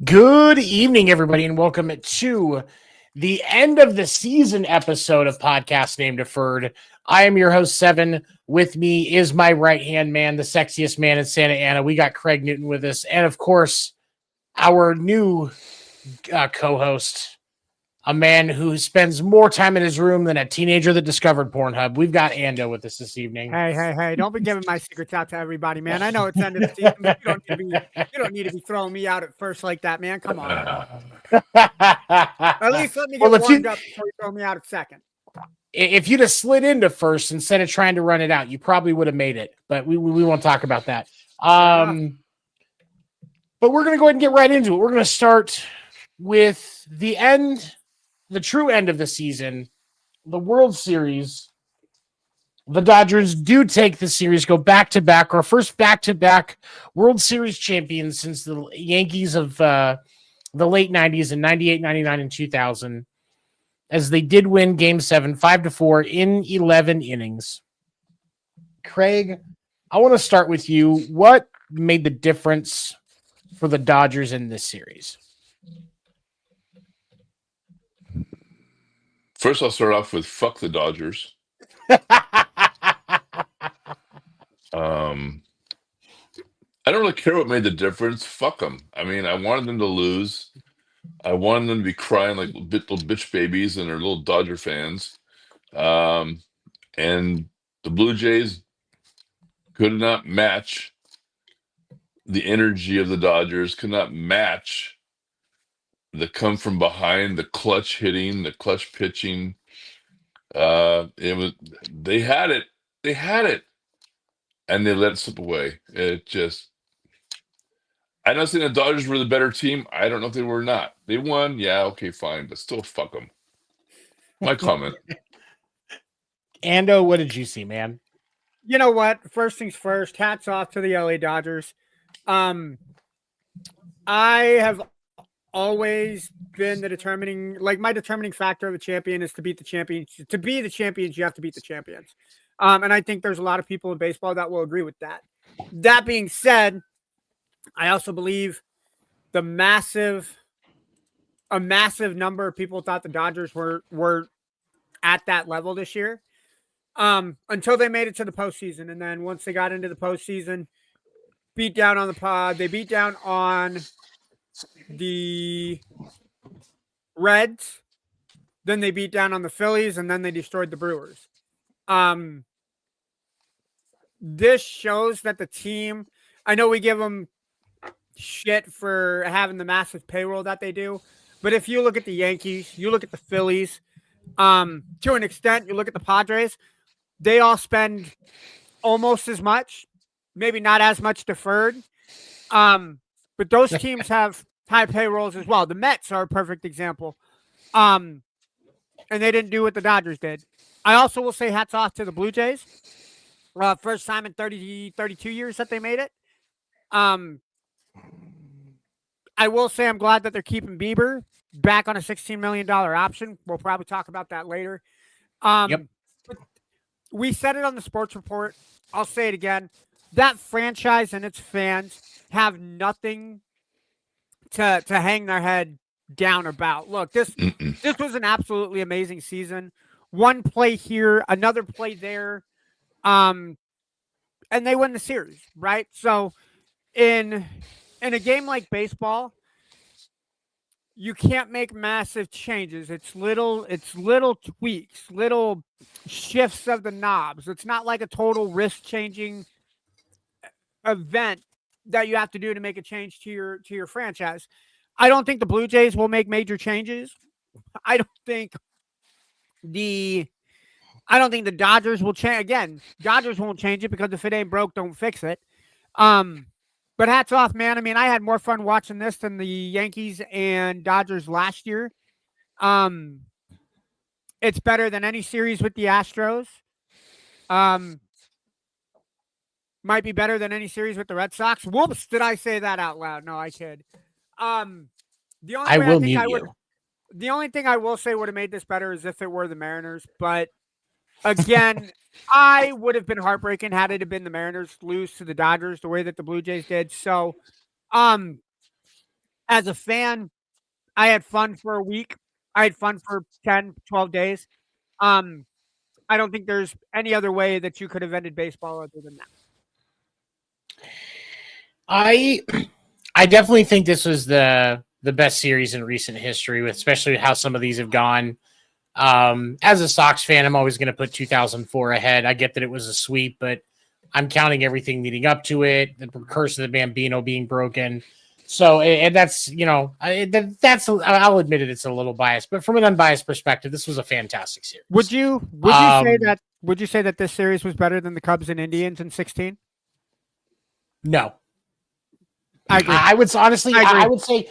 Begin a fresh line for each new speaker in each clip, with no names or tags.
Good evening, everybody, and welcome to the end of the season episode of Podcast Name Deferred. I am your host, Seven. With me is my right-hand man, the sexiest man in Santa Ana. We got Craig Newton with us, and of course, our new co-host, a man who spends more time in his room than a teenager that discovered Pornhub. We've got Ando with us this evening.
Hey, don't be giving my secrets out to everybody, man. I know it's end of the season, but you don't need to be throwing me out at first like that, man. Come on. At least let me get warmed up before you throw me out at second.
If you'd have slid into first instead of trying to run it out, you probably would have made it, but we won't talk about that. But we're going to go ahead and get right into it. We're going to start with the true end of the season, the World Series. The Dodgers do take the series, go back-to-back, our first back-to-back World Series champions since the Yankees of the late 90s in 98, 99, and 2000, as they did win Game 7, 5-4 in 11 innings. Craig, I want to start with you. What made the difference for the Dodgers in this series?
First, I'll start off with fuck the Dodgers. I don't really care what made the difference. Fuck them. I mean, I wanted them to lose. I wanted them to be crying like little bitch babies and they're little Dodger fans. And the Blue Jays could not match the energy of the Dodgers, could not match the come from behind, the clutch hitting, the clutch pitching. They had it, and they let it slip away. I'm not saying the Dodgers were the better team. I don't know if they were or not. They won, yeah, okay, fine, but still, fuck them. My comment.
Ando, what did you see, man?
You know what? First things first. Hats off to the LA Dodgers. I have always been my determining factor of a champion is to beat the champions. To be the champions, you have to beat the champions. And I think there's a lot of people in baseball that will agree with that. That being said, I also believe a massive number of people thought the Dodgers were at that level this year until they made it to the postseason. And then once they got into the postseason, beat down on the Reds, then they beat down on the Phillies, and then they destroyed the Brewers. This shows that the team, I know we give them shit for having the massive payroll that they do, but if you look at the Yankees, you look at the Phillies, to an extent, you look at the Padres, they all spend almost as much, maybe not as much deferred, but those teams have high payrolls as well. The Mets are a perfect example, and they didn't do what the Dodgers did. I also will say hats off to the Blue Jays. First time in 32 years that they made it. I will say I'm glad that they're keeping Bieber back on a $16 million option. We'll probably talk about that later.
Yep.
But we said it on the sports report. I'll say it again. That franchise and its fans have nothing to hang their head down about. Look, this was an absolutely amazing season. One play here, another play there, and they win the series, right? So in a game like baseball, you can't make massive changes. It's little tweaks, little shifts of the knobs. It's not like a total risk changing event that you have to do to make a change to your franchise. I don't think the Blue Jays will make major changes. I don't think the Dodgers will change. Again, Dodgers won't change it because if it ain't broke, don't fix it. But hats off, man. I mean, I had more fun watching this than the Yankees and Dodgers last year. It's better than any series with the Astros. Might be better than any series with the Red Sox. Whoops, did I say that out loud? No, I kid. The only thing I will say would have made this better is if it were the Mariners. But again, I would have been heartbroken had it have been the Mariners lose to the Dodgers the way that the Blue Jays did. So, as a fan, I had fun for a week. I had fun for 10, 12 days. I don't think there's any other way that you could have ended baseball other than that.
I definitely think this was the best series in recent history, especially how some of these have gone. As a Sox fan, I'm always going to put 2004 ahead. I get that it was a sweep, but I'm counting everything leading up to it, the curse of the Bambino being broken. So, and that's, I'll admit it, it's a little biased, but from an unbiased perspective, this was a fantastic series.
Would you say that this series was better than the Cubs and Indians in 16?
No.
I agree.
I would honestly,
I
would say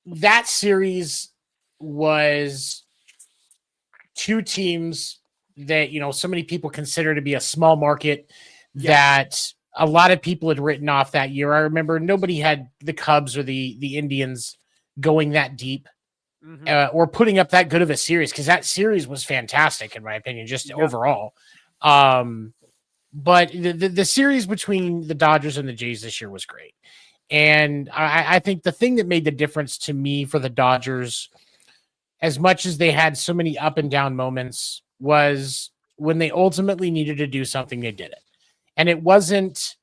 that series was two teams that, so many people consider to be a small market that a lot of people had written off that year. I remember nobody had the Cubs or the Indians going that deep or putting up that good of a series, because that series was fantastic, in my opinion, just overall. But the series between the Dodgers and the Jays this year was great. And I think the thing that made the difference to me for the Dodgers, as much as they had so many up and down moments, was when they ultimately needed to do something, they did it. And it wasn't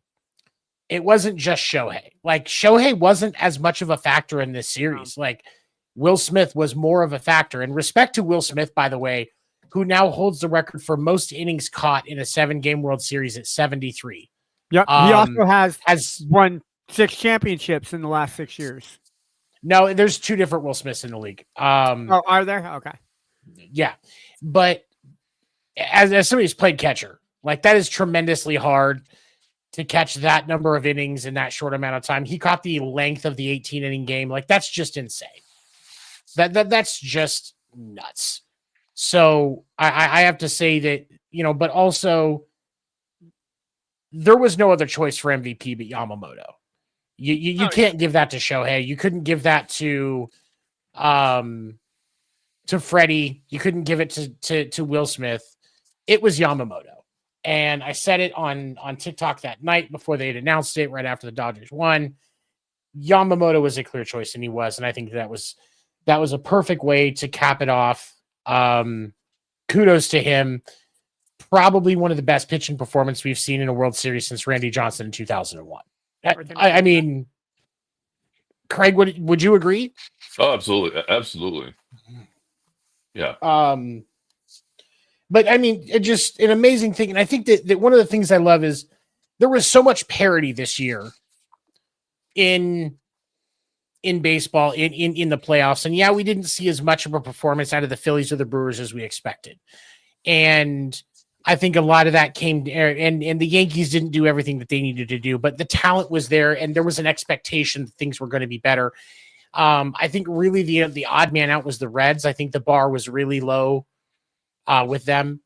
just Shohei. Like, Shohei wasn't as much of a factor in this series. Like, Will Smith was more of a factor. And respect to Will Smith, by the way, who now holds the record for most innings caught in a 7-game World Series at 73.
Yeah, he also has won 6 championships in the last 6 years.
No, there's 2 different Will Smiths in the league.
Are there? Okay.
Yeah. But as somebody who's played catcher, like, that is tremendously hard to catch that number of innings in that short amount of time. He caught the length of the 18-inning game. Like, that's just insane. That's just nuts. So I have to say that, but also there was no other choice for MVP but Yamamoto. You can't give that to Shohei. You couldn't give that to Freddie. You couldn't give it to Will Smith. It was Yamamoto. And I said it on TikTok that night before they had announced it, right after the Dodgers won. Yamamoto was a clear choice, and he was. And I think that was a perfect way to cap it off. Kudos to him. Probably one of the best pitching performances we've seen in a World Series since Randy Johnson in 2001. I mean, Craig, would you agree?
Oh, absolutely. Absolutely. Yeah.
But I mean, it just an amazing thing. And I think that one of the things I love is there was so much parity this year in baseball, in the playoffs. And yeah, we didn't see as much of a performance out of the Phillies or the Brewers as we expected. And I think a lot of that came, and the Yankees didn't do everything that they needed to do, but the talent was there, and there was an expectation that things were going to be better. I think really the odd man out was the Reds. I think the bar was really low with them,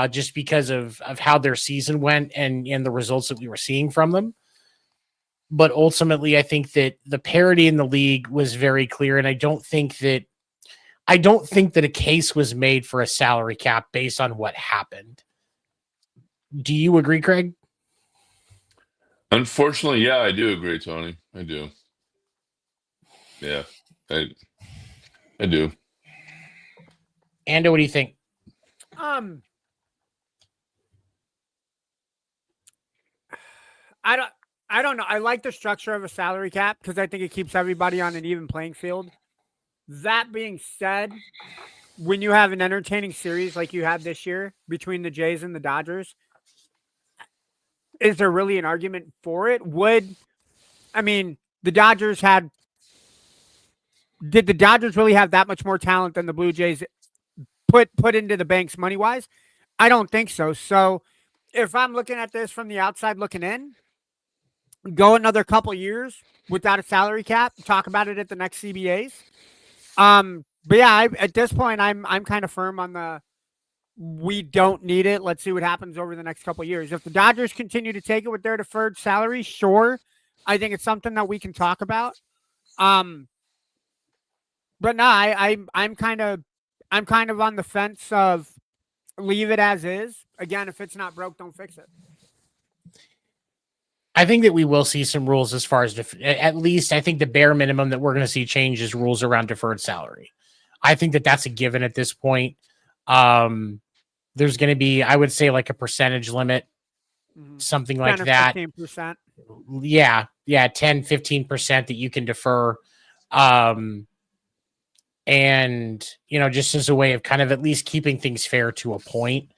just because of how their season went and the results that we were seeing from them. But ultimately, I think that the parity in the league was very clear, and I don't think that I don't think that a case was made for a salary cap based on what happened. Do you agree, Craig?
Unfortunately, yeah, I do agree, Tony. I do. Yeah, I do.
Ando, what do you think?
I don't know. I like the structure of a salary cap because I think it keeps everybody on an even playing field. That being said, when you have an entertaining series like you had this year between the Jays and the Dodgers, is there really an argument for it? The Dodgers did the Dodgers really have that much more talent than the Blue Jays put into the banks money wise? I don't think so. So if I'm looking at this from the outside looking in, go another couple years without a salary cap, talk about it at the next CBAs. But yeah, at this point, I'm kind of firm on we don't need it. Let's see what happens over the next couple of years. If the Dodgers continue to take it with their deferred salary, sure, I think it's something that we can talk about. But no, I'm kind of on the fence of leave it as is. Again, if it's not broke, don't fix it.
I think that we will see some rules as far as at least I think the bare minimum that we're going to see change is rules around deferred salary. I think that that's a given at this point. There's going to be, I would say, like a percentage limit, something like that.
15%.
Yeah, 10, 15% that you can defer. And, just as a way of kind of at least keeping things fair to a point.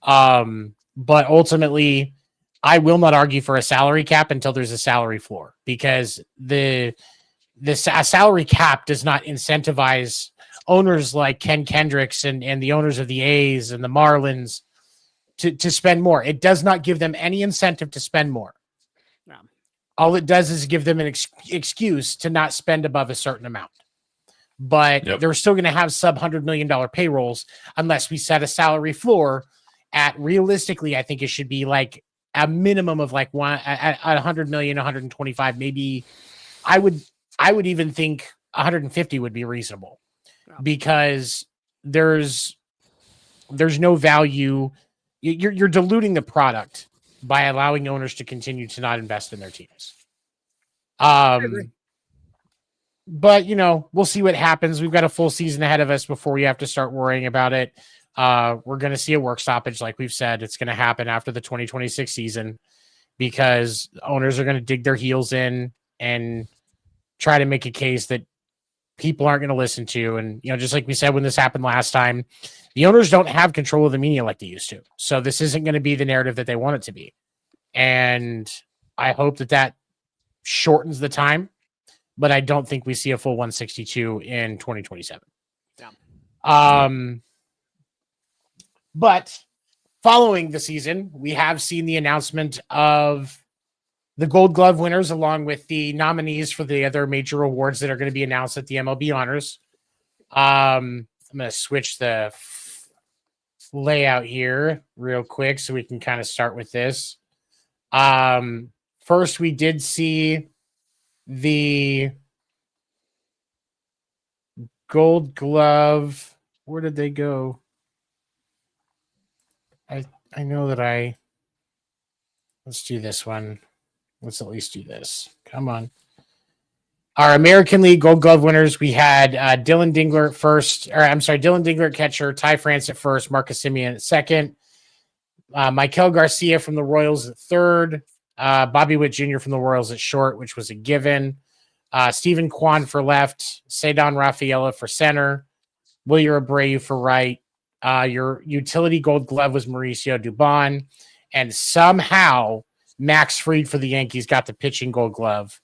But ultimately, I will not argue for a salary cap until there's a salary floor, because the salary cap does not incentivize owners like Ken Kendricks and the owners of the A's and the Marlins to spend more. It does not give them any incentive to spend more.
Yeah.
All it does is give them an excuse to not spend above a certain amount. But they're still going to have sub $100 million payrolls unless we set a salary floor at, realistically, I think it should be like a minimum of like at 100 million, 125, maybe. I would even think 150 would be reasonable, because there's no value. You're diluting the product by allowing owners to continue to not invest in their teams. But, we'll see what happens. We've got a full season ahead of us before we have to start worrying about it. We're going to see a work stoppage. Like we've said, it's going to happen after the 2026 season, because owners are going to dig their heels in and try to make a case that people aren't going to listen to. And, just like we said, when this happened last time, the owners don't have control of the media like they used to. So this isn't going to be the narrative that they want it to be. And I hope that shortens the time, but I don't think we see a full 162 in 2027. Yeah. But following the season, we have seen the announcement of the Gold Glove winners, along with the nominees for the other major awards that are going to be announced at the MLB Honors. I'm going to switch the layout here real quick so we can kind of start with this. First, we did see the Gold Glove. Where did they go? I know that let's do this one. Let's at least do this. Come on. Our American League Gold Glove winners, we had Dylan Dingler at first, Dylan Dingler at catcher, Ty France at first, Marcus Semien at second, Maikel Garcia from the Royals at third, Bobby Witt Jr. from the Royals at short, which was a given, Stephen Kwan for left, Cedon Rafaela for center, Wilyer Abreu for right. Your utility Gold Glove was Mauricio Dubon, and somehow Max Fried for the Yankees got the pitching Gold Glove.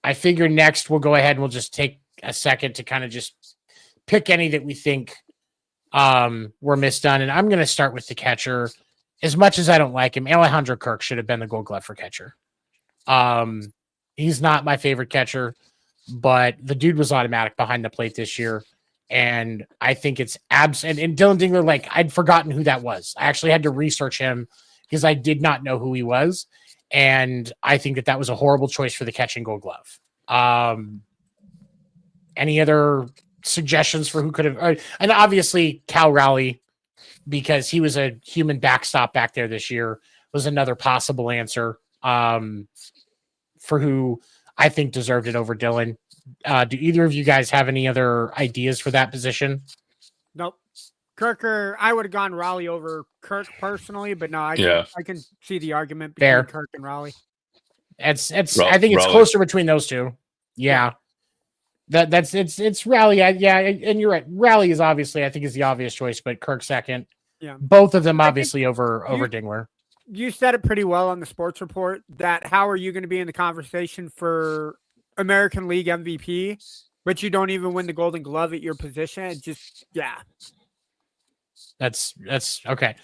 I figure next we'll go ahead and we'll just take a second to kind of just pick any that we think were misdone. And I'm going to start with the catcher. As much as I don't like him, Alejandro Kirk should have been the Gold Glove for catcher. He's not my favorite catcher, but the dude was automatic behind the plate this year. And I think it's and Dylan Dingler, like, I'd forgotten who that was. I actually had to research him because I did not know who he was. And I think that was a horrible choice for the catching Gold Glove. Any other suggestions for who could have? And obviously Cal Raleigh, because he was a human backstop back there this year, was another possible answer for who I think deserved it over Dylan. Do either of you guys have any other ideas for that position?
Nope. Kirk, I would have gone Raleigh over Kirk personally, but no, I can see the argument between
Fair.
Kirk and Raleigh.
I think it's closer between those two. Yeah. It's Raleigh. Yeah, and you're right. Raleigh is obviously, I think, is the obvious choice, but Kirk second.
Yeah.
Both of them obviously over Dingler.
You said it pretty well on the sports report that how are you going to be in the conversation for American League MVP, but you don't even win the Golden Glove at your position? It just, yeah.
That's okay.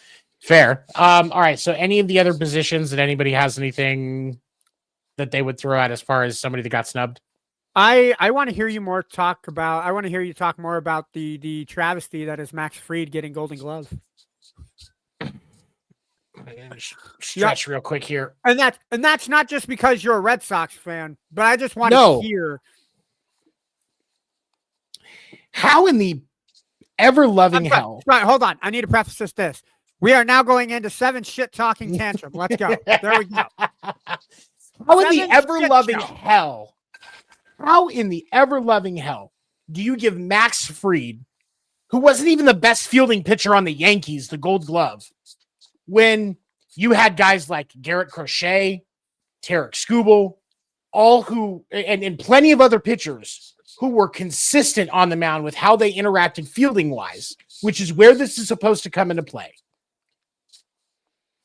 Fair. All right. So any of the other positions that anybody has anything that they would throw out as far as somebody that got snubbed?
I want to hear you talk more about the travesty that is Max Fried getting Golden Glove.
Stretch real quick here.
And that's not just because you're a Red Sox fan, but I just want to hear
how in the ever-loving hell.
Right, hold on. I need to preface this. We are now going into 7 shit talking tantrum. Let's go. There we go.
How in the ever-loving hell? How in the ever-loving hell do you give Max Fried, who wasn't even the best fielding pitcher on the Yankees, the Gold Glove, when you had guys like Garrett Crochet, Tarek Skubal, all who, and plenty of other pitchers who were consistent on the mound with how they interacted fielding-wise, which is where this is supposed to come into play.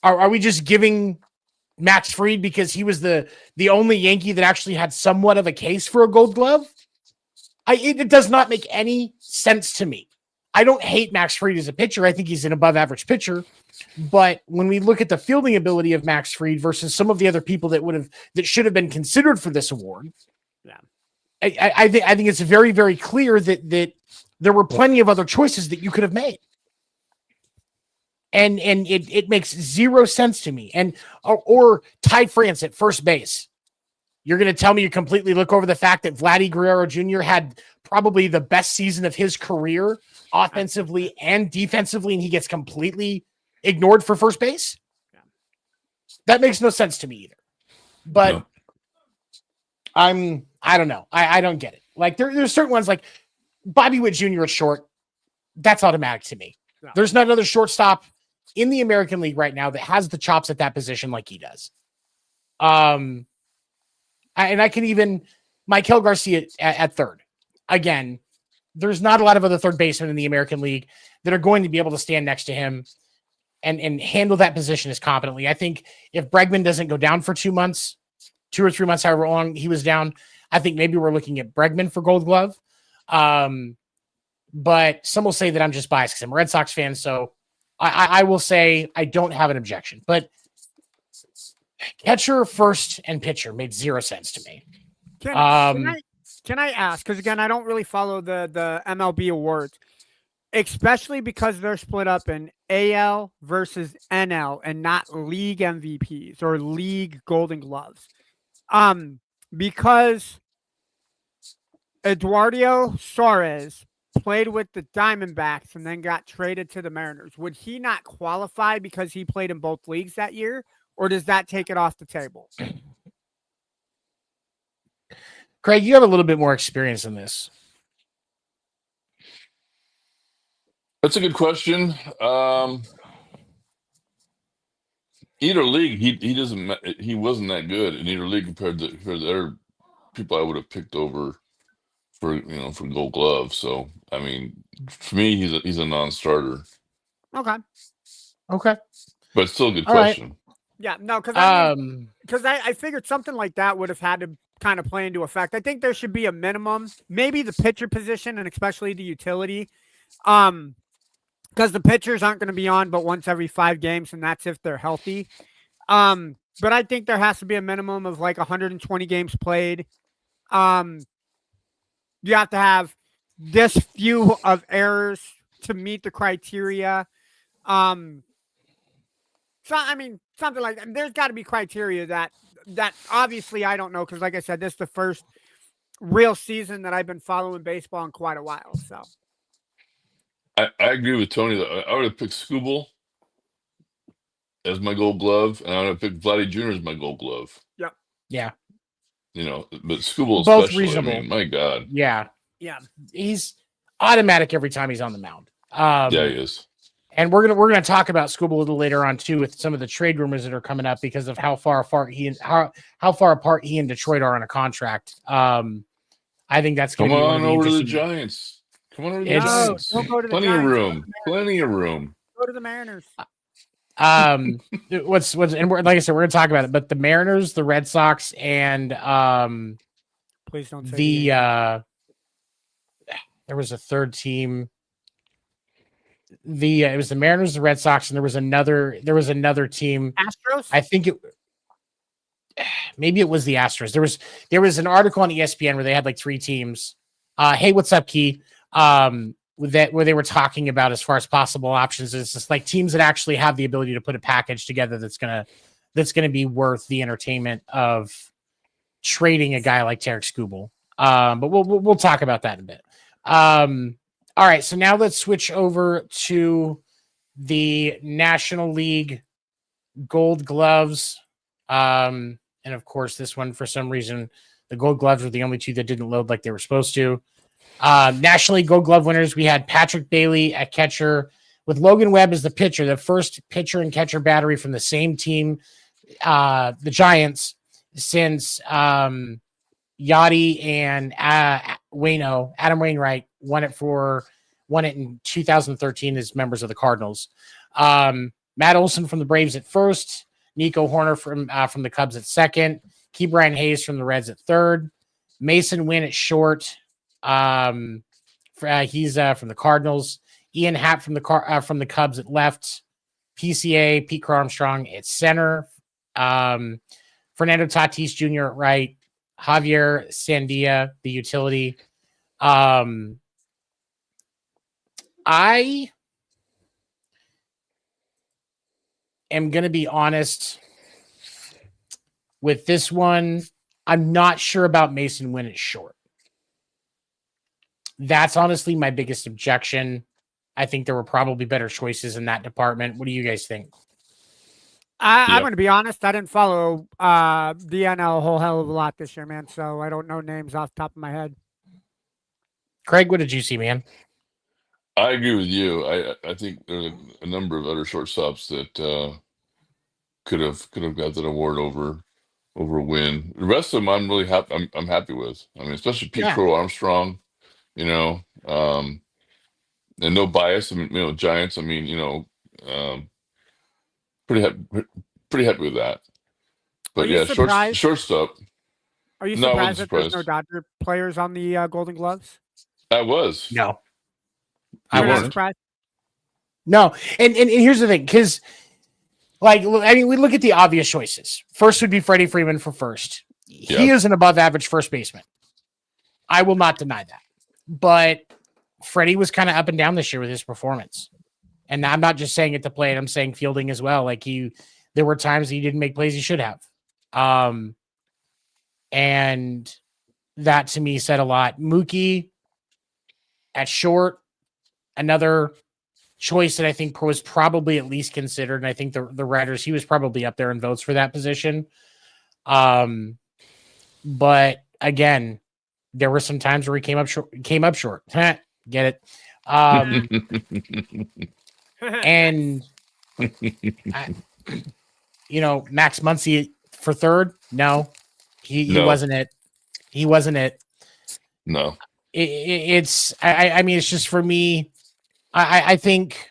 Are we just giving Max Fried because he was the only Yankee that actually had somewhat of a case for a Gold Glove? It does not make any sense to me. I don't hate Max Fried as a pitcher. I think he's an above-average pitcher. But when we look at the fielding ability of Max Fried versus some of the other people that should have been considered for this award,
yeah,
I think it's very, very clear that there were plenty of other choices that you could have made. And it makes zero sense to me. And or Ty France at first base. You're going to tell me you completely look over the fact that Vladdy Guerrero Jr. had probably the best season of his career offensively and defensively, and he gets completely ignored for first base?
Yeah.
That makes no sense to me either. But
no.
I don't know. I don't get it. Like there's certain ones like Bobby Witt Jr. at short. That's automatic to me.
No.
There's not another shortstop in the American League right now that has the chops at that position like he does. And I can even Maikel Garcia at third. Again, there's not a lot of other third basemen in the American League that are going to be able to stand next to him and handle that position as competently. I think if Bregman doesn't go down for 2 months, 2 or 3 months, however long he was down, I think maybe we're looking at Bregman for Gold Glove. But some will say that I'm just biased because I'm a Red Sox fan. So I will say I don't have an objection. But catcher, first, and pitcher made zero sense to me.
Can I ask? Because again, I don't really follow the MLB awards, especially because they're split up in AL versus NL and not league MVPs or league Golden Gloves. Because Eduardo Suarez played with the Diamondbacks and then got traded to the Mariners. Would he not qualify because he played in both leagues that year, or does that take it off the table?
Craig, you have a little bit more experience in this.
That's a good question. Either league, he wasn't that good in either league compared to the other people I would have picked over for Gold Glove. So I mean, for me, he's a non-starter.
Okay,
but still a good question.
Right. Yeah, no, because I figured something like that would have had to kind of play into effect. I think there should be a minimum, maybe the pitcher position and especially the utility, because the pitchers aren't going to be on but once every 5 games, and that's if they're healthy. But I think there has to be a minimum of like 120 games played. You have to have this few of errors to meet the criteria. So I mean, something like that. There's got to be criteria that obviously I don't know because, like I said, this is the first real season that I've been following baseball in quite a while. So
I agree with Tony. I would have picked Scooble as my Gold Glove, and I would have picked Vladdy Jr. as my Gold Glove.
Yeah,
But Scooble
both
especially. I
reasonable.
mean, my God.
Yeah,
yeah,
he's automatic every time he's on the mound.
Yeah, he is.
And we're gonna talk about Scooble a little later on too, with some of the trade rumors that are coming up because of how far apart he and Detroit are on a contract. I think that's going
Come
to be one of
on
the
over to the
interesting.
Giants. Come on over to the
It's-
no,
Giants.
don't go to the
Plenty of
Giants.
room. Plenty of room.
Go to the Mariners.
What's and like I said, we're gonna talk about it, but the Mariners, the Red Sox, and
Please don't say
the there was a third team. It was the Mariners, the Red Sox, and there was another team.
Astros.
I think maybe it was the Astros. There was an article on ESPN where they had like three teams. Hey, what's up, Key? Where they were talking about as far as possible options. It's just like teams that actually have the ability to put a package together that's gonna be worth the entertainment of trading a guy like Tarek Skubal. But we'll talk about that in a bit. All right, so now let's switch over to the National League Gold Gloves. And of course, this one, for some reason, the Gold Gloves were the only two that didn't load like they were supposed to. National League Gold Glove winners, we had Patrick Bailey at catcher with Logan Webb as the pitcher, the first pitcher and catcher battery from the same team, the Giants, since Yachty and Adam Wainwright won it in 2013 as members of the Cardinals. Matt Olson from the Braves at first, Nico Horner from the Cubs at second, Key Brian Hayes from the Reds at third, Mason Wynn at short. He's from the Cardinals. Ian Happ from the Cubs at left. PCA Pete Crow Armstrong at center. Fernando Tatis Jr. at right. Javier Sandia, the utility. I am going to be honest with this one. I'm not sure about Mason Wynn at short. That's honestly my biggest objection. I think there were probably better choices in that department. What do you guys think?
I'm going to be honest. I didn't follow DNL a whole hell of a lot this year, man. So I don't know names off the top of my head.
Craig, what did you see, man?
I agree with you. I think there's a number of other shortstops that could have got that award over Wynn. The rest of them, I'm really happy. I'm happy with. I mean, especially Pete Crow Armstrong. And no bias. I mean, Giants. I mean, pretty happy with that. But yeah, shortstop.
Are you
No, I
surprised
wasn't
that there's no
surprised.
Dodger players on the Golden Gloves?
I was.
No,
You
You're not
weren't.
surprised?
No. And here's the thing, because we look at the obvious choices. First would be Freddie Freeman for first. He is an above average first baseman. I will not deny that. But Freddie was kind of up and down this year with his performance. And I'm not just saying it to play it, I'm saying fielding as well. Like there were times he didn't make plays he should have. And that to me said a lot. Mookie at short, another choice that I think was probably at least considered. And I think the writers, he was probably up there in votes for that position. But again, there were some times where he came up short. Get it? And Max Muncy for third. No, he wasn't it. He wasn't it.
No.
I mean, it's just for me. I think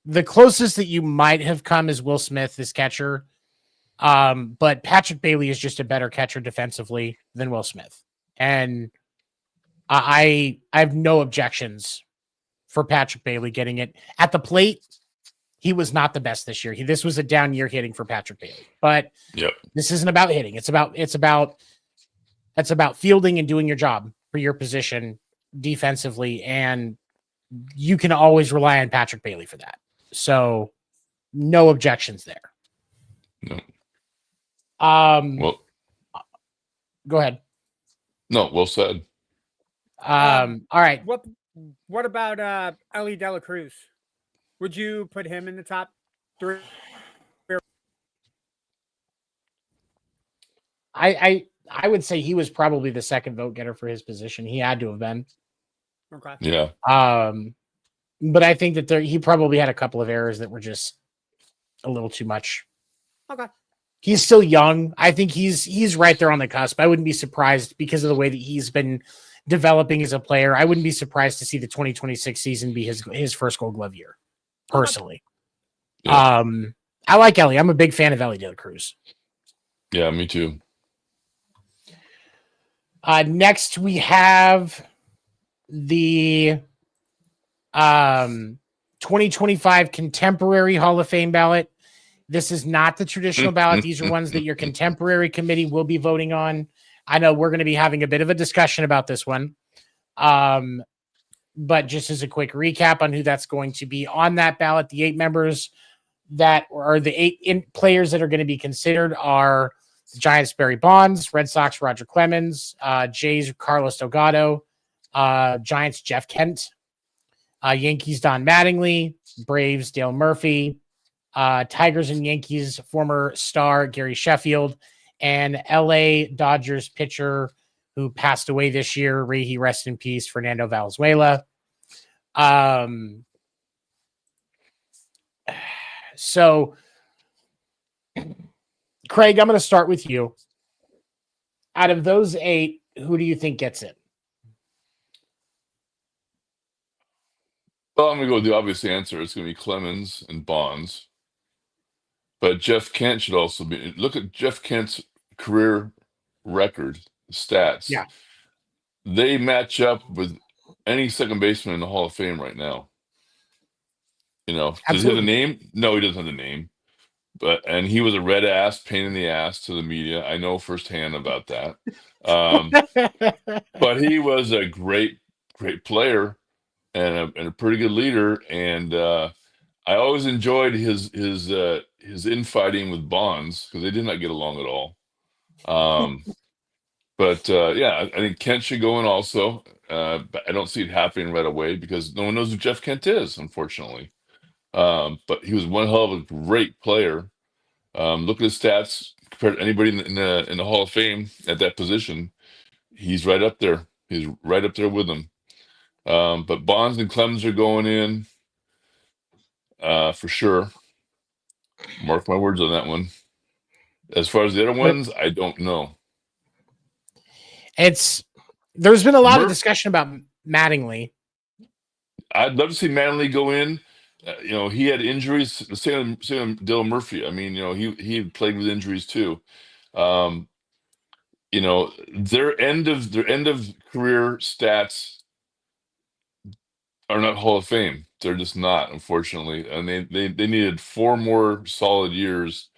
the closest that you might have come is Will Smith, this catcher. But Patrick Bailey is just a better catcher defensively than Will Smith. And I have no objections for Patrick Bailey getting it at the plate. He was not the best this year. This was a down year hitting for Patrick Bailey, but this isn't about hitting. It's about fielding and doing your job for your position defensively. And you can always rely on Patrick Bailey for that. So no objections there.
No.
Well, go ahead.
No, well said.
All right.
What about Ellie De La Cruz? Would you put him in the top 3?
I would say he was probably the second vote getter for his position. He had to have been.
Okay.
Yeah.
But I think that he probably had a couple of errors that were just a little too much.
Okay.
He's still young. I think he's right there on the cusp. I wouldn't be surprised because of the way that he's been developing as a player. I wouldn't be surprised to see the 2026 season be his first Gold Glove year, personally.
Yeah.
I like Ellie. I'm a big fan of Ellie De La Cruz.
Yeah, me too.
Next, we have the 2025 Contemporary Hall of Fame ballot. This is not the traditional ballot. These are ones that your contemporary committee will be voting on. I know we're going to be having a bit of a discussion about this one. But just as a quick recap on who that's going to be on that ballot, the 8 members that are the 8 players that are going to be considered are the Giants, Barry Bonds, Red Sox, Roger Clemens, Jays, Carlos Delgado, Giants, Jeff Kent, Yankees, Don Mattingly, Braves, Dale Murphy, Tigers and Yankees former star Gary Sheffield, and LA Dodgers pitcher who passed away this year, he rest in peace, Fernando Valenzuela. So, Craig, I'm going to start with you. Out of those 8, who do you think gets it?
Well, I'm going to go with the obvious answer. It's going to be Clemens and Bonds. But Jeff Kent should also be. Look at Jeff Kent's career record stats.
Yeah.
They match up with any second baseman in the Hall of Fame right now. You know, does he have a name? No, he doesn't have the name. And he was a red ass, pain in the ass to the media. I know firsthand about that. But he was a great player and a pretty good leader. And I always enjoyed his infighting with Bonds because they did not get along at all. But I think Kent should go in also. But I don't see it happening right away because no one knows who Jeff Kent is, unfortunately. But he was one hell of a great player. Look at his stats compared to anybody in the Hall of Fame at that position. He's right up there. He's right up there with them. But Bonds and Clemens are going in for sure. Mark my words on that one. As far as the other ones, I don't know.
There's been a lot of discussion about Mattingly.
I'd love to see Mattingly go in. He had injuries. Same Dale Murphy. I mean, he had played with injuries too. Their end of career stats are not Hall of Fame. They're just not, unfortunately. And they needed 4 more solid years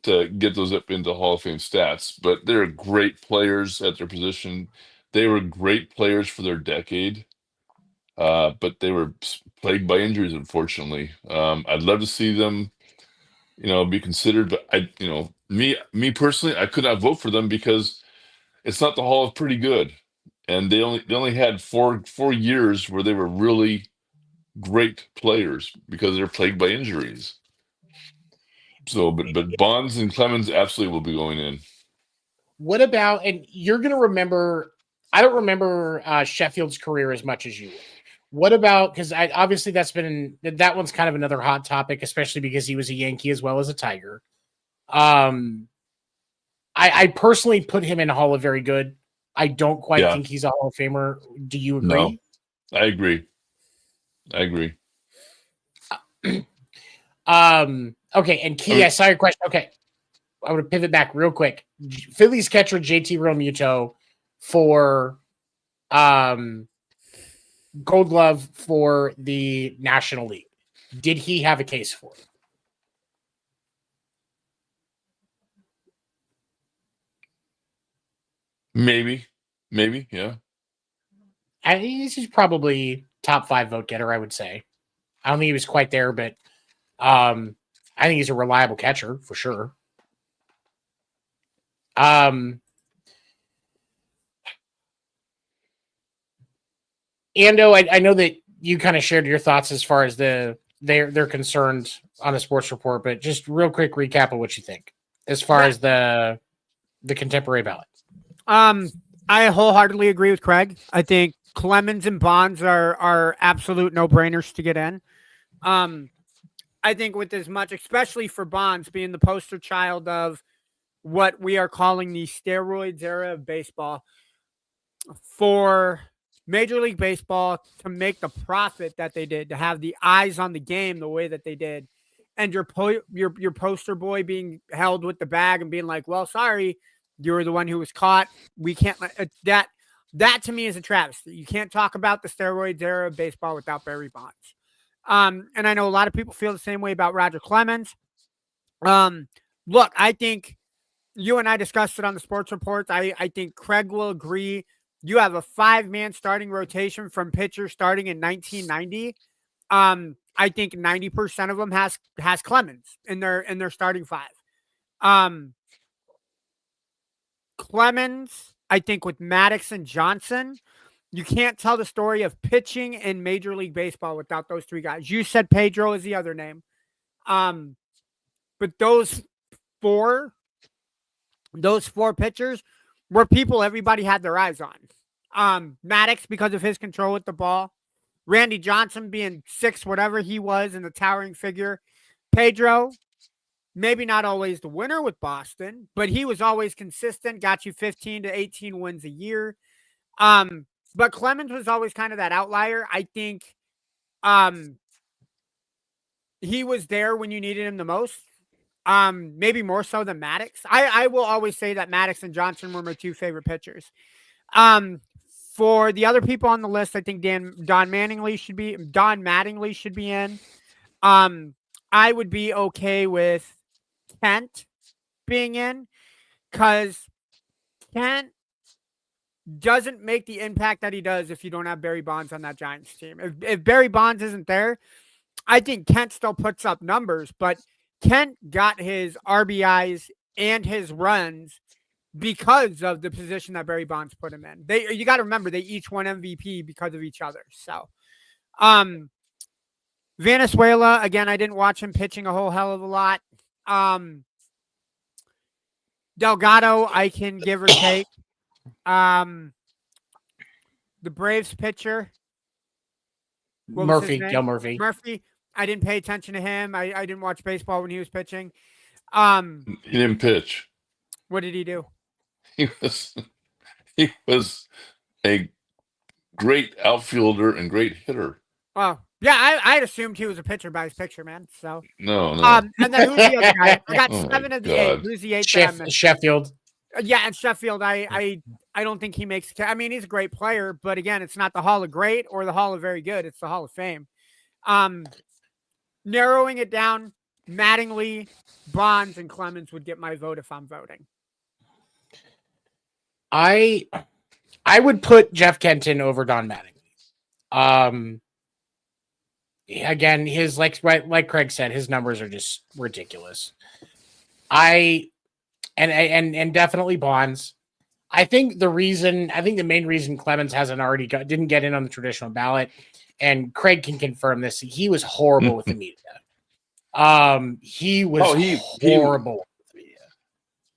to get those up into Hall of Fame stats. But they're great players at their position. They were great players for their decade. But they were plagued by injuries, unfortunately. I'd love to see them, be considered. But me personally, I could not vote for them because it's not the Hall of Pretty Good, and they only had four years where they were really great players because they're plagued by injuries. So, but Bonds and Clemens absolutely will be going in.
What about, and you're going to remember, I don't remember Sheffield's career as much as you will. What about, because obviously that one's kind of another hot topic, especially because he was a Yankee as well as a Tiger. I personally put him in Hall of Very Good. I don't quite think he's a Hall of Famer. Do you agree?
No, I agree.
Okay, and Key, I saw your question. Okay, I want to pivot back real quick. Phillies catcher JT Realmuto for Gold Glove for the National League. Did he have a case for it?
Maybe, yeah.
I think he's probably top 5 vote getter, I would say. I don't think he was quite there, but I think he's a reliable catcher for sure. Ando, I know that you kind of shared your thoughts as far as they're concerned on the sports report, but just real quick recap of what you think as far as the contemporary ballot.
I wholeheartedly agree with Craig. I think Clemens and Bonds are absolute no-brainers to get in. I think with as much, especially for Bonds being the poster child of what we are calling the steroids era of baseball, for Major League Baseball to make the profit that they did, to have the eyes on the game the way that they did, and your poster boy being held with the bag and being like, "Well, sorry, you were the one who was caught. We can't let that." That to me is a travesty. You can't talk about the steroids era of baseball without Barry Bonds. And I know a lot of people feel the same way about Roger Clemens. Look, I think you and I discussed it on the sports reports. I think Craig will agree. You have a 5-man starting rotation from pitchers starting in 1990. I think 90% of them has Clemens in their starting 5. Clemens, I think with Maddox and Johnson, you can't tell the story of pitching in Major League Baseball without those 3 guys. You said Pedro is the other name. But those four pitchers were people everybody had their eyes on. Maddox because of his control with the ball. Randy Johnson being 6, whatever he was, and the towering figure. Pedro, maybe not always the winner with Boston, but he was always consistent, got you 15 to 18 wins a year. But Clemens was always kind of that outlier. I think he was there when you needed him the most. Maybe more so than Maddox. I will always say that Maddox and Johnson were my 2 favorite pitchers. For the other people on the list, I think Don Mattingly should be in. I would be okay with Kent being in because Kent doesn't make the impact that he does if you don't have Barry Bonds on that Giants team. If Barry Bonds isn't there, I think Kent still puts up numbers, but Kent got his RBIs and his runs because of the position that Barry Bonds put him in. You got to remember, they each won MVP because of each other. So, Venezuela, again, I didn't watch him pitching a whole hell of a lot. Delgado, I can give or take. The Braves pitcher,
Murphy,
Murphy. I didn't pay attention to him. I didn't watch baseball when he was pitching.
He didn't pitch.
What did he do?
He was a great outfielder and great hitter.
Oh, yeah, I'd assumed he was a pitcher by his picture, man. So
no.
And then who's the other guy? I got
Oh
7 of the
God.
8. Who's the 8th?
Sheffield.
Yeah, and Sheffield. I don't think he makes. I mean, he's a great player, but again, it's not the Hall of Great or the Hall of Very Good. It's the Hall of Fame. Narrowing it down, Mattingly, Bonds, and Clemens would get my vote if I'm voting.
I would put Jeff Kenton over Don Mattingly. Again, his like Craig said, his numbers are just ridiculous. And definitely Bonds. I think the main reason Clemens didn't get in on the traditional ballot, and Craig can confirm this, he was horrible with the media. He was horrible with the media.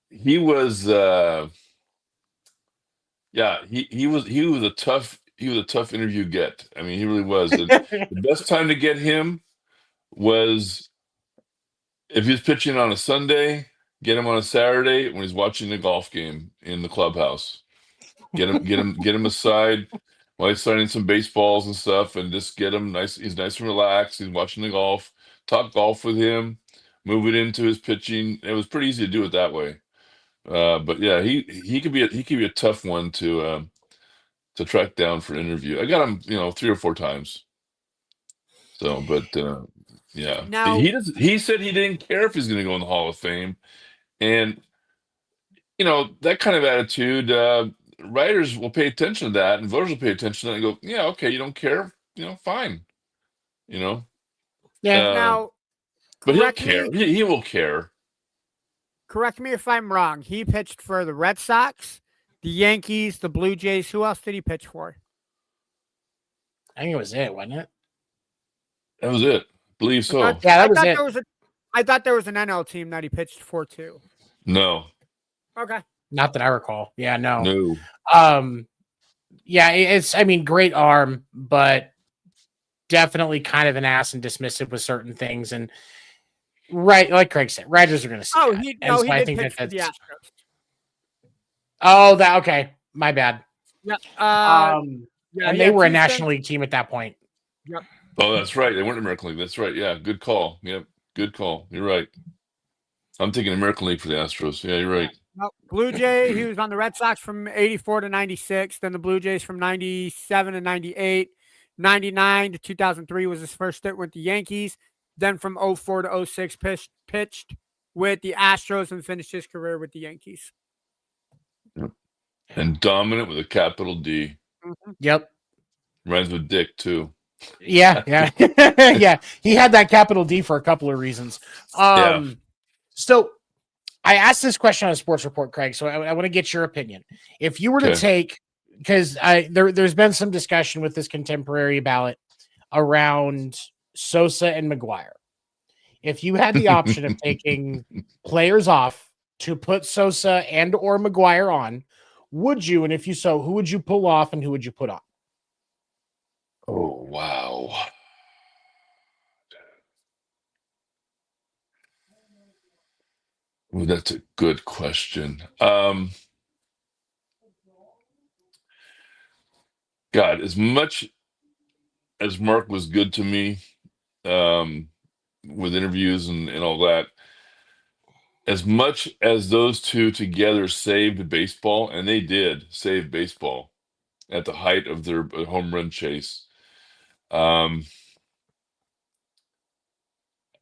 He was he was a tough interview get. I mean, he really was. The best time to get him was if he was pitching on a Sunday, get him on a Saturday when he's watching the golf game in the clubhouse. Get him aside while he's signing some baseballs and stuff, and just get him nice. He's nice and relaxed. He's watching the golf. Talk golf with him. Move it into his pitching. It was pretty easy to do it that way. But yeah, he could be a tough one to track down for an interview. I got him, 3 or 4 times. So, but yeah,
Now,
he said he didn't care if he's going to go in the Hall of Fame, and that kind of attitude, writers will pay attention to that, and voters will pay attention to that and go, yeah, okay, you don't care, fine,
Yeah.
Now,
but he'll care. He will care.
Correct me if I'm wrong. He pitched for the Red Sox, the Yankees, the Blue Jays. Who else did he pitch for?
I think it was it, wasn't it?
That was it. Believe so.
Yeah, that was it.
I thought there was an NL team that he pitched for too.
No.
Okay.
Not that I recall. Yeah, no.
No.
Yeah, it's, I mean, great arm, but definitely kind of an ass and dismissive with certain things. And right, like Craig said, writers are going to see that.
He
I
did
think
pitch for the Astros.
Oh, that okay. My bad.
Yeah.
Yeah, and they were a National League team at that point.
Yep.
Oh, that's right. They weren't American League. That's right. Yeah, good call. Yep, good call. You're right. I'm thinking American League for the Astros. Yeah, you're right.
Well, Blue Jay, he was on the Red Sox from 84 to 96. Then the Blue Jays from 97 to 98. 99 to 2003 was his first stint with the Yankees. Then from 04 to 06 pitched with the Astros and finished his career with the Yankees.
Yep. And dominant with a capital D.
Mm-hmm.
Yep.
Rhymes with Dick too.
Yeah. Yeah. He had that capital D for a couple of reasons. So I asked this question on a sports report, Craig, so I want to get your opinion. If you were to take, because there's been some discussion with this contemporary ballot around Sosa and McGuire. If you had the option of taking players off to put Sosa and or McGuire on, would you? And if you so, who would you pull off and who would you put on?
Oh, wow. Well, that's a good question. God, as much as Mark was good to me with interviews and all that, as much as those two together saved baseball, and they did save baseball at the height of their home run chase, they're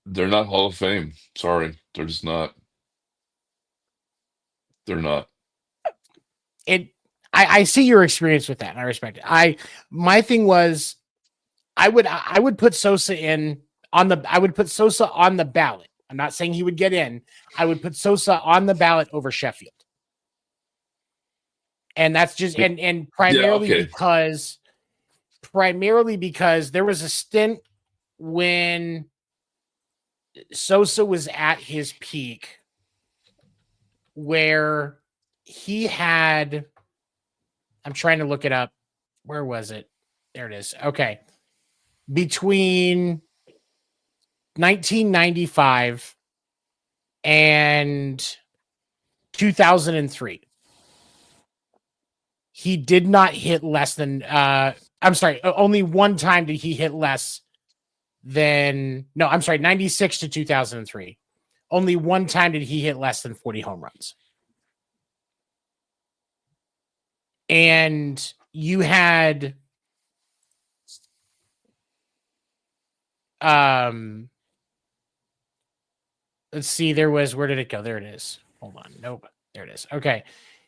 not Hall of Fame. Sorry, they're just not. They're not.
I see your experience with that, and I respect it. My thing was, I would put Sosa I would put Sosa on the ballot. I'm not saying he would get in. I would put Sosa on the ballot over Sheffield. And that's just and primarily because there was a stint when Sosa was at his peak where he had, I'm trying to look it up. Where was it? There it is. Okay. Between 1995 and 2003, he did not hit less than, I'm sorry, only one time did he hit less than, 96 to 2003. Only one time did he hit less than 40 home runs. And you had let's see, where did it go? There it is. Hold on. Nope. There it is. Okay.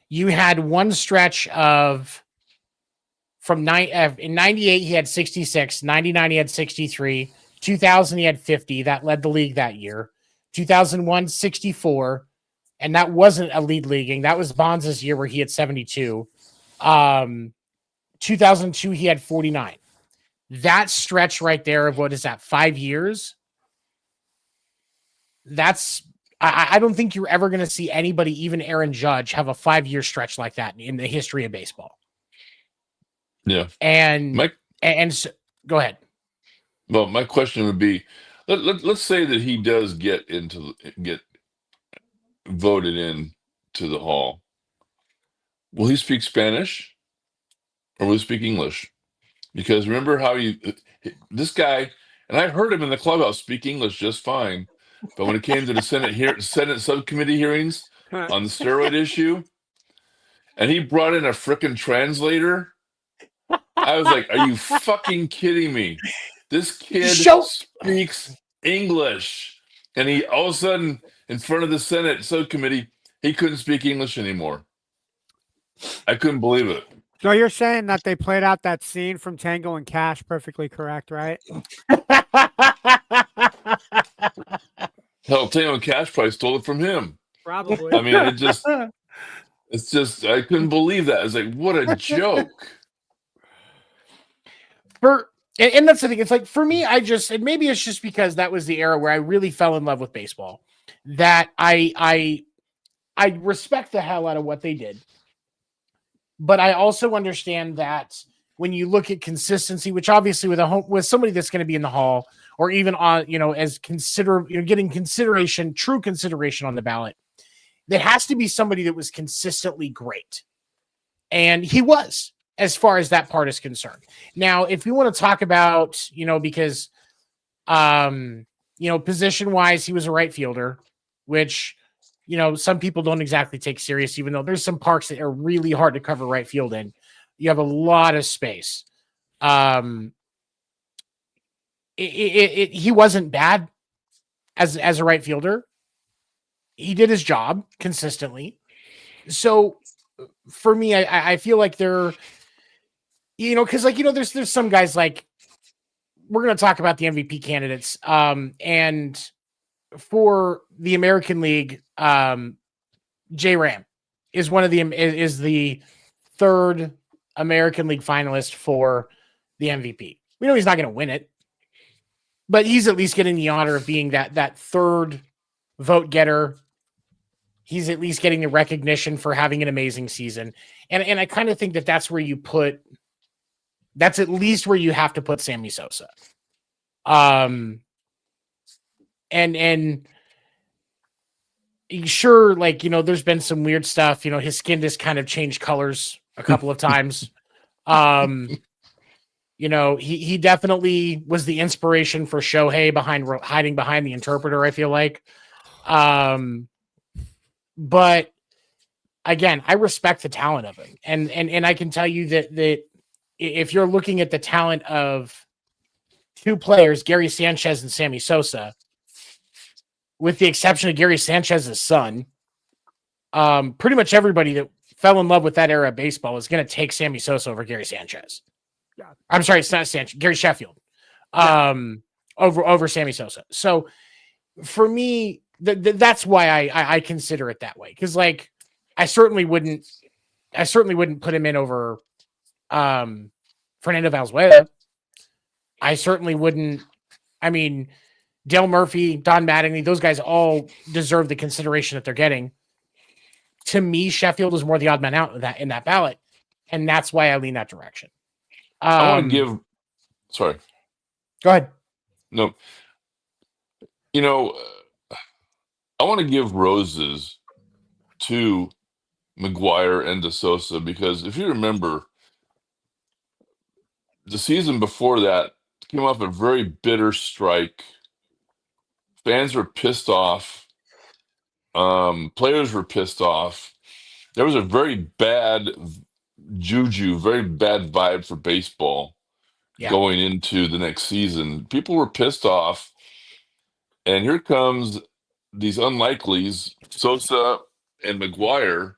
You had one stretch of in 98, he had 66, 99, he had 63, 2000, he had 50. That led the league that year. 2001, 64. And that wasn't a lead leaguing. That was Bonds' year where he had 72. 2002, he had 49. That stretch right there of what is that, 5 years? I don't think you're ever going to see anybody, even Aaron Judge, have a 5-year stretch like that in the history of baseball.
Yeah.
And so, go ahead.
Well, my question would be, let's say that he does get voted in to the Hall. Will he speak Spanish or will he speak English? Because remember how this guy, and I heard him in the clubhouse speak English just fine, but when it came to the Senate subcommittee hearings on the steroid issue, and he brought in a frickin' translator, I was like, are you fucking kidding me? This kid speaks English. And he all of a sudden, in front of the Senate subcommittee, he couldn't speak English anymore. I couldn't believe it.
So you're saying that they played out that scene from Tango and Cash perfectly correct, right?
Hell, Tango and Cash probably stole it from him.
Probably.
I mean, it's just, I couldn't believe that. I was like, what a joke.
And that's the thing. It's like for me, and maybe it's just because that was the era where I really fell in love with baseball. That I respect the hell out of what they did, but I also understand that when you look at consistency, which obviously with somebody that's going to be in the Hall or even on as getting true consideration on the ballot, there has to be somebody that was consistently great, and he was, as far as that part is concerned. Now, if we want to talk about because position wise, he was a right fielder, which some people don't exactly take serious, even though there's some parks that are really hard to cover right field in. You have a lot of space. He wasn't bad as a right fielder. He did his job consistently. So for me, I feel like because there's some guys like we're going to talk about the MVP candidates. And for the American League, J Ram is is the third American League finalist for the MVP. We know he's not going to win it, but he's at least getting the honor of being that third vote getter. He's at least getting the recognition for having an amazing season. And I kind of think that's where that's at least where you have to put Sammy Sosa. And sure, there's been some weird stuff. His skin just kind of changed colors a couple of times. He definitely was the inspiration for Shohei hiding behind the interpreter, I feel like. But again, I respect the talent of him. And I can tell you that if you're looking at the talent of two players, Gary Sanchez and Sammy Sosa, with the exception of Gary Sanchez's son, pretty much everybody that fell in love with that era of baseball is going to take Sammy Sosa over Gary Sanchez.
Yeah.
I'm sorry, it's not Sanchez, Gary Sheffield, over Sammy Sosa. So for me, that's why I consider it that way. Because I certainly wouldn't put him in over Fernando Valenzuela. I certainly wouldn't. I mean, Dale Murphy, Don Mattingly, those guys all deserve the consideration that they're getting. To me, Sheffield is more the odd man out in that ballot, and that's why I lean that direction.
I want to give. Sorry.
Go ahead.
No. I want to give roses to McGuire and De Sosa because if you remember, the season before that came off a very bitter strike. Fans were pissed off. Players were pissed off. There was a very bad juju, very bad vibe for baseball going into the next season. People were pissed off. And here comes these unlikelies, Sosa and McGuire,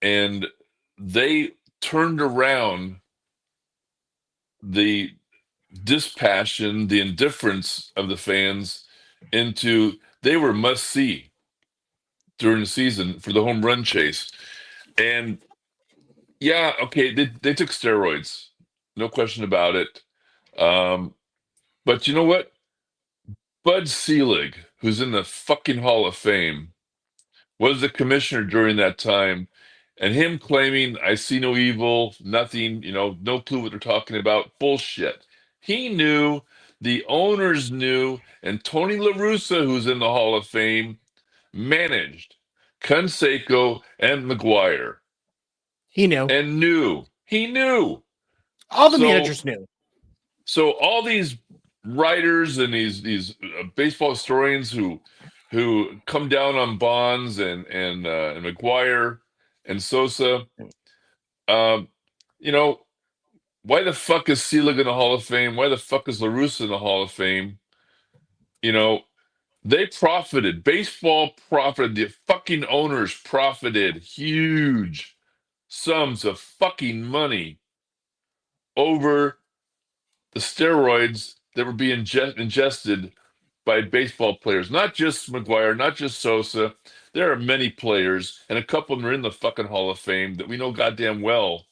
and they turned around the dispassion, the indifference of the fans into they were must see during the season for the home run chase. And yeah, okay, they took steroids, no question about it. But you know what? Bud Selig, who's in the fucking Hall of Fame, was the commissioner during that time. And him claiming, I see no evil, nothing, no clue what they're talking about. Bullshit. He knew, the owners knew, and Tony La Russa, who's in the Hall of Fame, managed Canseco and McGuire.
He knew.
And knew. He knew.
All the managers knew.
So all these writers and these baseball historians who come down on Bonds and McGuire and Sosa, why the fuck is Selig in the Hall of Fame? Why the fuck is La Russa in the Hall of Fame? They profited. Baseball profited. The fucking owners profited huge sums of fucking money over the steroids that were being ingested by baseball players. Not just McGuire, not just Sosa. There are many players, and a couple of them are in the fucking Hall of Fame that we know goddamn well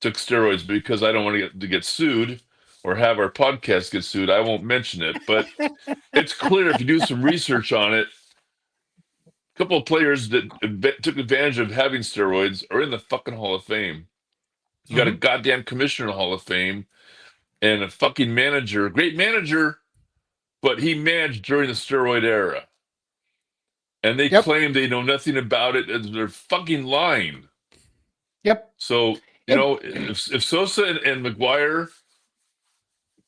took steroids because I don't want to get sued. or have our podcast get sued, I won't mention it. But it's clear if you do some research on it, a couple of players that took advantage of having steroids are in the fucking Hall of Fame. You got a goddamn commissioner in the Hall of Fame and a fucking manager, great manager, but he managed during the steroid era. And they claim they know nothing about it, and they're fucking lying.
Yep.
So, if Sosa and McGuire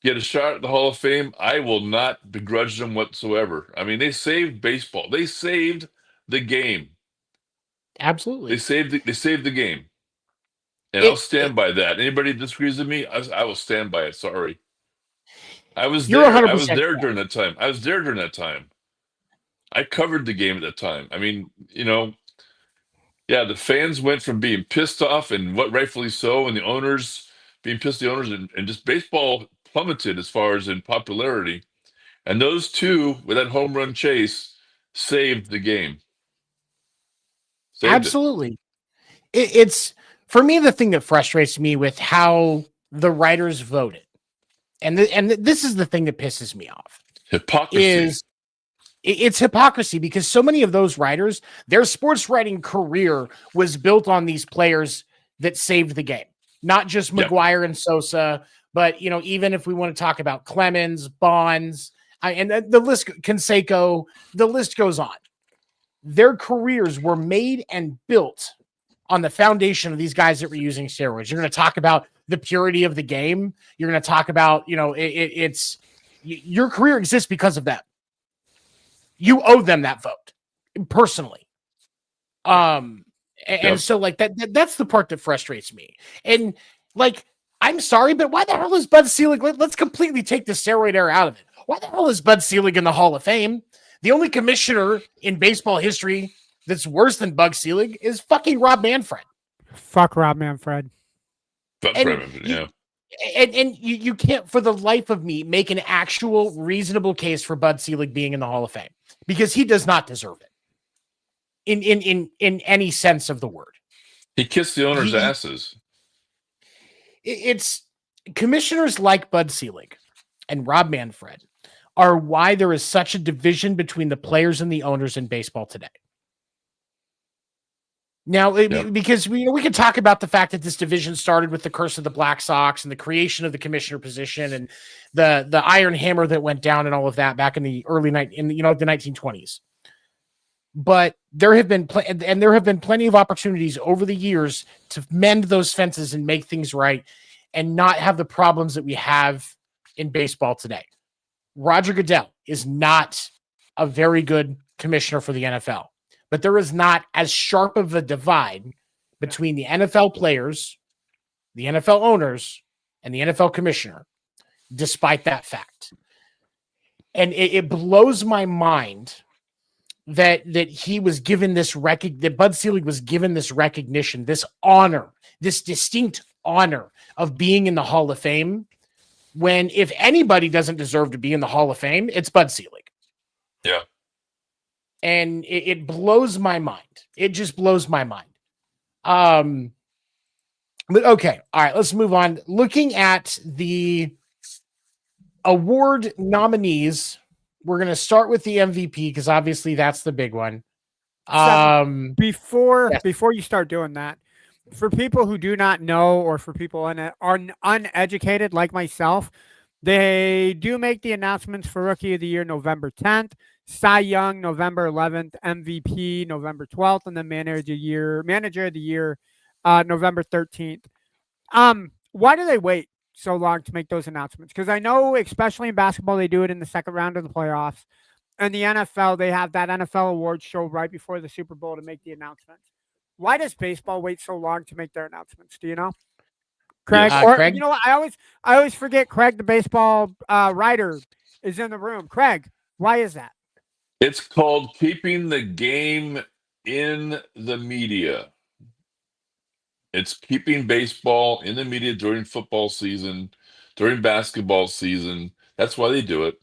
get a shot at the Hall of Fame, I will not begrudge them whatsoever. I mean, they saved baseball. They saved the game.
Absolutely.
They saved the game. And I'll stand by that. Anybody disagrees with me, I will stand by it. Sorry. I was
You're
there.
100%
I was there
correct.
during that time. I covered the game at that time. I mean, the fans went from being pissed off and what rightfully so, and the owners being pissed at the owners, and just baseball plummeted as far as in popularity. And those two, with that home run chase, saved the game.
Absolutely. It's for me, the thing that frustrates me with how the writers voted, and this is the thing that pisses me off.
Hypocrisy.
It's hypocrisy because so many of those writers, their sports writing career was built on these players that saved the game, not just McGuire and Sosa, but even if we want to talk about Clemens, Bonds, and the list, Canseco, the list goes on. Their careers were made and built on the foundation of these guys that were using steroids. You're going to talk about the purity of the game. You're going to talk about, it's your career exists because of that. You owe them that vote personally. And so like that's the part that frustrates me. And like, I'm sorry, but why the hell is Bud Selig? Let's completely take the steroid era out of it. Why the hell is Bud Selig in the Hall of Fame? The only commissioner in baseball history that's worse than Bud Selig is fucking Rob Manfred.
Fuck Rob Manfred.
And you can't, for the life of me, make an actual reasonable case for Bud Selig being in the Hall of Fame because he does not deserve it in any sense of the word.
He kissed the owners' asses.
It's commissioners like Bud Selig and Rob Manfred are why there is such a division between the players and the owners in baseball today. Now, because we can talk about the fact that this division started with the curse of the Black Sox and the creation of the commissioner position and the iron hammer that went down and all of that back in the early the 1920s. But there have been plenty of opportunities over the years to mend those fences and make things right and not have the problems that we have in baseball today. Roger Goodell is not a very good commissioner for the NFL. But there is not as sharp of a divide between the NFL players, the NFL owners, and the NFL commissioner, despite that fact. And it blows my mind that he was given this that Bud Selig was given this recognition, this honor, this distinct honor of being in the Hall of Fame, when if anybody doesn't deserve to be in the Hall of Fame, it's Bud Selig.
Yeah.
And it blows my mind. It just blows my mind. But okay. All right, let's move on. Looking at the award nominees, we're going to start with the MVP because obviously that's the big one.
Before you start doing that, for people who do not know or for people are uneducated like myself, they do make the announcements for Rookie of the Year November 10th. Cy Young, November 11th, MVP, November 12th, and then Manager of the Year, November 13th. Why do they wait so long to make those announcements? Because I know, especially in basketball, they do it in the second round of the playoffs. And the NFL, they have that NFL awards show right before the Super Bowl to make the announcements. Why does baseball wait so long to make their announcements? Do you know? Craig?
Craig?
You know what? I always forget Craig, the baseball writer, is in the room. Craig, why is that?
It's called keeping the game in the media. It's keeping baseball in the media during football season, during basketball season. That's why they do it.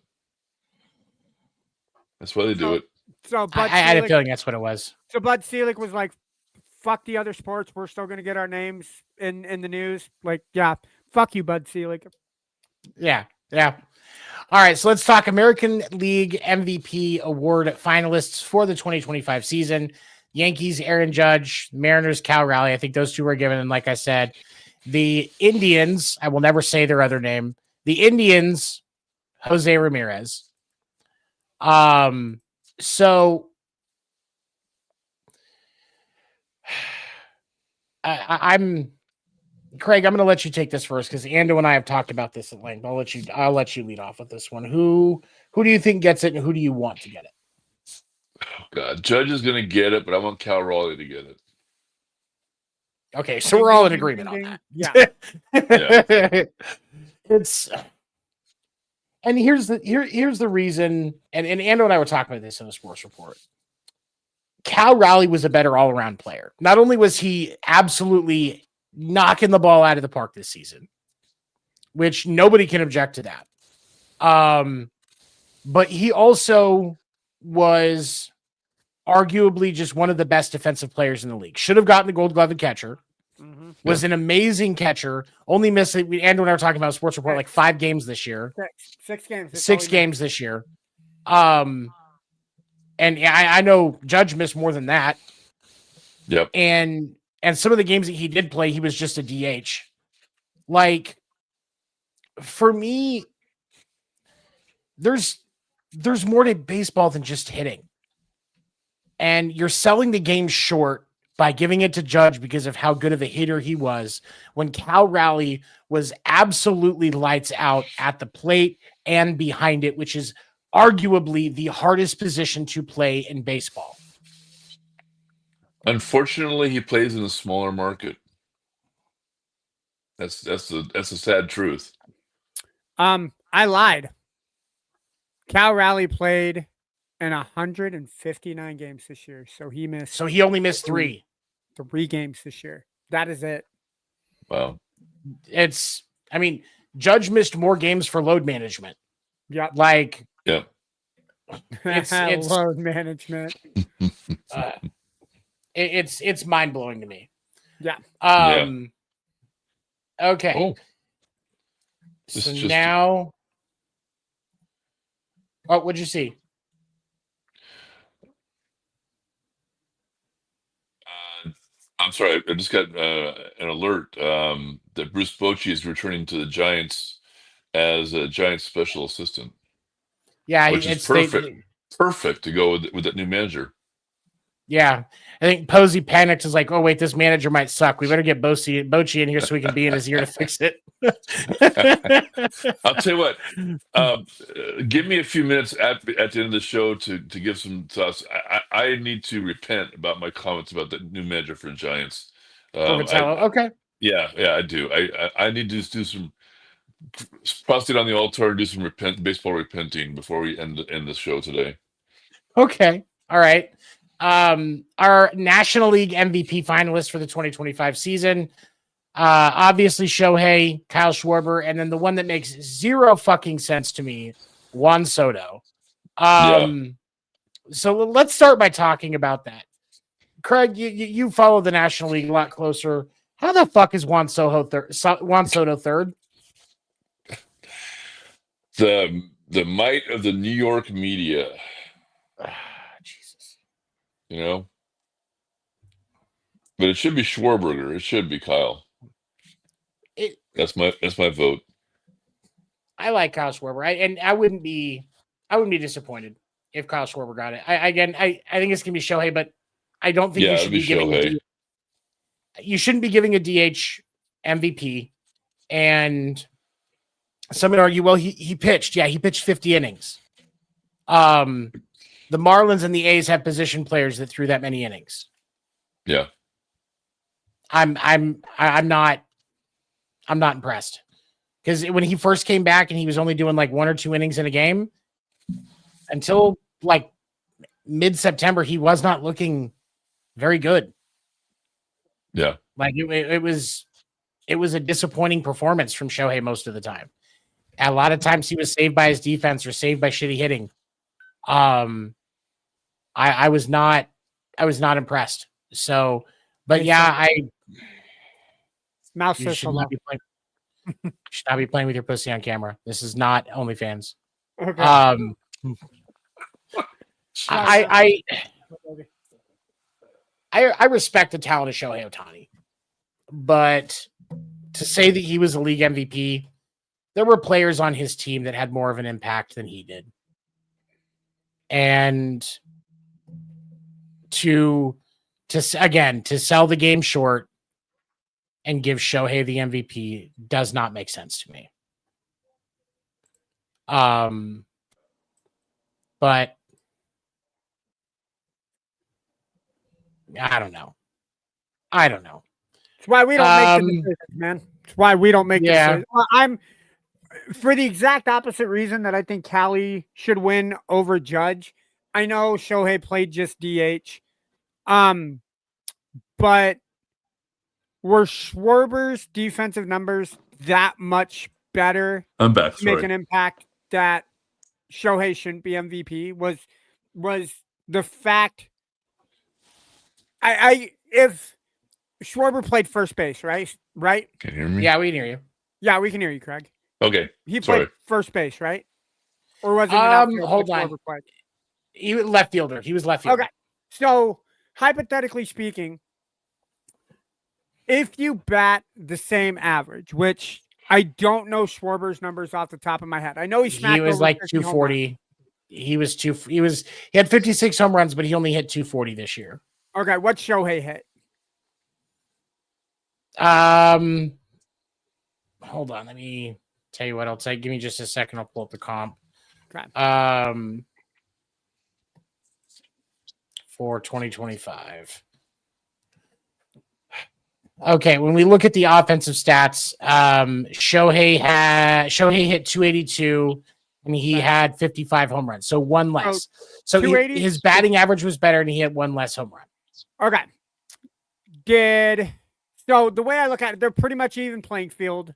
So
I had a feeling that's what it was.
So Bud Selig was like, fuck the other sports. We're still going to get our names in the news. Like, yeah, fuck you, Bud Selig.
Yeah. All right, so let's talk American League MVP award finalists for the 2025 season. Yankees, Aaron Judge, Mariners, Cal Raleigh. I think those two were given. And like I said, the Indians, I will never say their other name. The Indians, Jose Ramirez. So I'm Craig, I'm going to let you take this first because Ando and I have talked about this at length. I'll let you lead off with this one. Who do you think gets it, and who do you want to get it?
Oh, God, Judge is going to get it, but I want Cal Raleigh to get it.
Okay, so we're all in agreement on that.
Yeah.
Yeah.
It's and here's the reason, and Ando and I were talking about this in the sports report. Cal Raleigh was a better all-around player. Not only was he absolutely knocking the ball out of the park this season, which nobody can object to that. But he also was arguably just one of the best defensive players in the league. Should have gotten the Gold Glove and catcher. Was an amazing catcher. Only missed it. Ando and I were talking about sports report like 5 games this year.
6 games.
6 games this year. And I know Judge missed more than that.
Yep.
And some of the games that he did play, he was just a DH. Like, for me, there's more to baseball than just hitting. And you're selling the game short by giving it to Judge because of how good of a hitter he was when Cal Raleigh was absolutely lights out at the plate and behind it, which is arguably the hardest position to play in baseball.
Unfortunately, he plays in a smaller market. That's the sad truth.
I lied. Cal Raleigh played in 159 games this year, so he missed.
So he only missed 3
games this year. That is it.
Wow.
Judge missed more games for load management.
Yeah.
Like,
yeah.
It's
load management.
It's mind blowing to me.
Yeah.
Okay.
Oh.
So now, what'd you see?
I'm sorry. I just got an alert that Bruce Bochy is returning to the Giants as a Giants special assistant.
Yeah,
which is perfect. Perfect to go with that new manager.
Yeah, I think Posey panicked. Is like, oh wait, this manager might suck. We better get Bochy in here so we can be in his ear to fix it.
I'll tell you what. Give me a few minutes at the end of the show to give some thoughts. I need to repent about my comments about the new manager for the Giants.
Okay.
Yeah, I do. I need to do some prostate on the altar and do some baseball repenting before we end the show today.
Okay. All right. Our National League MVP finalists for the 2025 season. Obviously Shohei, Kyle Schwarber, and then the one that makes zero fucking sense to me, Juan Soto. So let's start by talking about that. Craig, you follow the National League a lot closer. How the fuck is Juan Soto third?
The might of the New York media.
Jesus.
You know? But it should be Schwarberger. It should be Kyle. That's my vote.
I like Kyle Schwarber. I wouldn't be disappointed if Kyle Schwarber got it. I think it's gonna be Shohei, but I don't think you should be giving you shouldn't be giving a DH MVP. And some would argue, well, he pitched. Yeah, he pitched 50 innings. The Marlins and the A's have position players that threw that many innings.
Yeah.
I'm not impressed. Because when he first came back and he was only doing like 1 or 2 innings in a game, until like mid-September, he was not looking very good.
Yeah.
Like it was a disappointing performance from Shohei most of the time. A lot of times he was saved by his defense or saved by shitty hitting. I was not impressed. So, but yeah,
Mouse
you should not be playing. You should not be playing with your pussy on camera. This is not OnlyFans.
Okay.
I respect the talent of Shohei Ohtani, but to say that he was a league MVP, there were players on his team that had more of an impact than he did. And to sell the game short and give Shohei the MVP does not make sense to me. But I don't know.
It's why we don't make the decisions, man. It's why we don't make the decisions. I'm for the exact opposite reason that I think Cali should win over Judge. I know Shohei played just DH. But were Schwarber's defensive numbers that much better
I'm back.
to make an impact that Shohei shouldn't be MVP? Was the fact if Schwarber played first base, right?
Can you hear me?
Yeah, we can hear you.
Yeah, we can hear you, Craig.
Okay.
He played first base, right? Or was it
hold on. He was left fielder.
Okay. So hypothetically speaking, if you bat the same average, which I don't know Schwarber's numbers off the top of my head. I know he
was like 240. He had 56 home runs, but he only hit 240 this year.
Okay, what's Shohei hit?
Hold on, let me tell you what I'll say. Give me just a second. I'll pull up the comp.
Okay.
For 2025. Okay, when we look at the offensive stats, Shohei hit 282 and he had 55 home runs, so one less. So his batting average was better and he had one less home run.
Okay. So the way I look at it, they're pretty much even playing field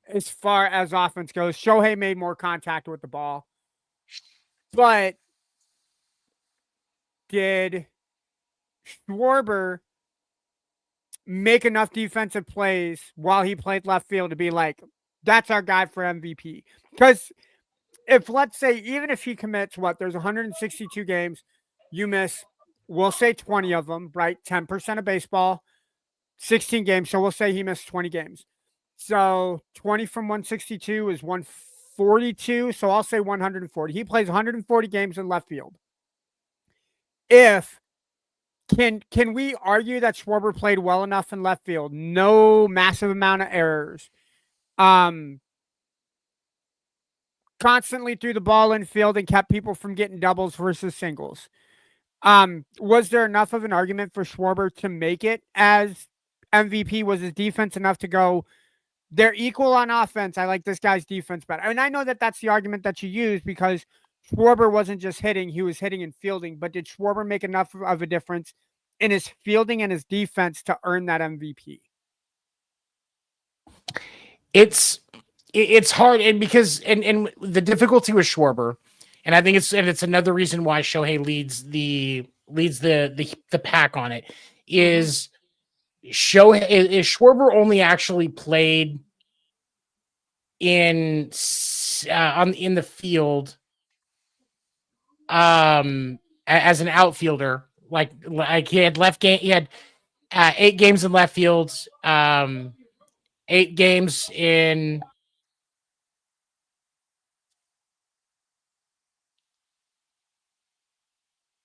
as far as offense goes. Shohei made more contact with the ball. But did Schwarber make enough defensive plays while he played left field to be like, that's our guy for MVP? Because if, let's say, even if he commits, there's 162 games, you miss, we'll say 20 of them, right? 10% of baseball, 16 games. So we'll say he missed 20 games. So 20 from 162 is 142. So I'll say 140. He plays 140 games in left field. Can we argue that Schwarber played well enough in left field? No massive amount of errors. Constantly threw the ball in field and kept people from getting doubles versus singles. Was there enough of an argument for Schwarber to make it as MVP? Was his defense enough to go, they're equal on offense, I like this guy's defense better? And I know that that's the argument that you use because Schwarber wasn't just hitting, he was hitting and fielding. But did Schwarber make enough of a difference in his fielding and his defense to earn that MVP?
It's hard, and because and the difficulty with Schwarber, and I think it's another reason why Shohei leads the pack on it, is Schwarber only actually played in the field as an outfielder, like he had 8 games in left field, 8 games in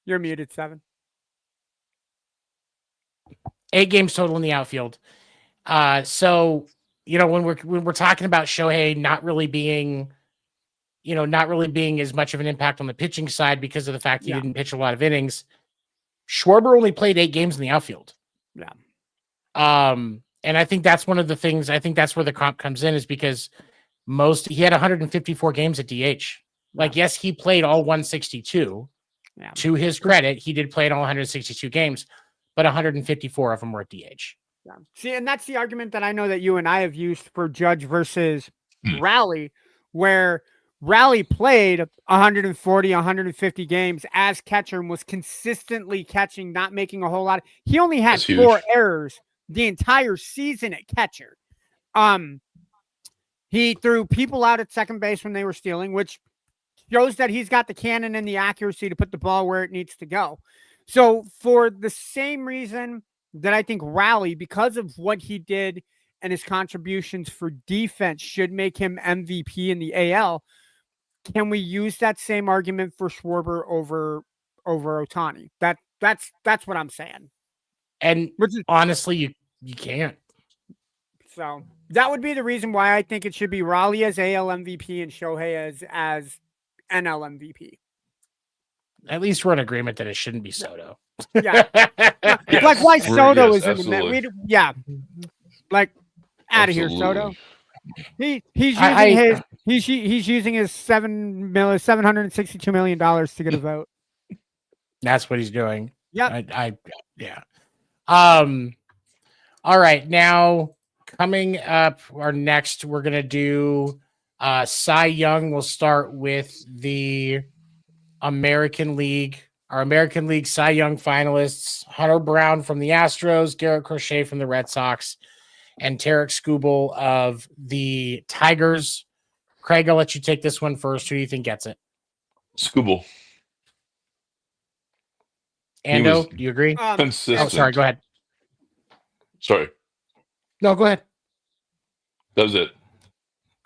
You're muted, 7.
8 games total in the outfield. So when we're talking about Shohei not really being as much of an impact on the pitching side because of the fact he didn't pitch a lot of innings, Schwarber only played 8 games in the outfield.
Yeah.
And I think that's one of the things. I think that's where the comp comes in, is because he had 154 games at DH. Like, yes, he played all 162. Yeah. To his credit, he did play in all 162 games, but 154 of them were at DH.
Yeah. See, and that's the argument that I know that you and I have used for Judge versus Raleigh, where Raleigh played 140, 150 games as catcher and was consistently catching, not making a whole lot. He only had 4 errors the entire season at catcher. He threw people out at second base when they were stealing, which shows that he's got the cannon and the accuracy to put the ball where it needs to go. So for the same reason that I think Rally, because of what he did and his contributions for defense, should make him MVP in the AL, can we use that same argument for Schwarber over Ohtani? That's what I'm saying.
And honestly, you can't.
So that would be the reason why I think it should be Raleigh as AL MVP and Shohei as NL MVP.
At least we're in agreement that it shouldn't be Soto.
Yeah.
Yes,
like why Soto is in the
absolutely.
yeah. Like out of here, Soto.
Absolutely.
He's using his $762 million to get a vote.
That's what he's doing.
Yeah.
Yeah. All right. Now coming up, our next, we're gonna do Cy Young. We'll start with the American League. Our American League Cy Young finalists: Hunter Brown from the Astros, Garrett Crochet from the Red Sox, and Tarek Skubal of the Tigers. Craig, I'll let you take this one first. Who do you think gets it?
Skubal.
Ando, do you agree?
Consistent.
Oh, sorry. Go ahead.
Sorry.
No, go ahead.
That was it.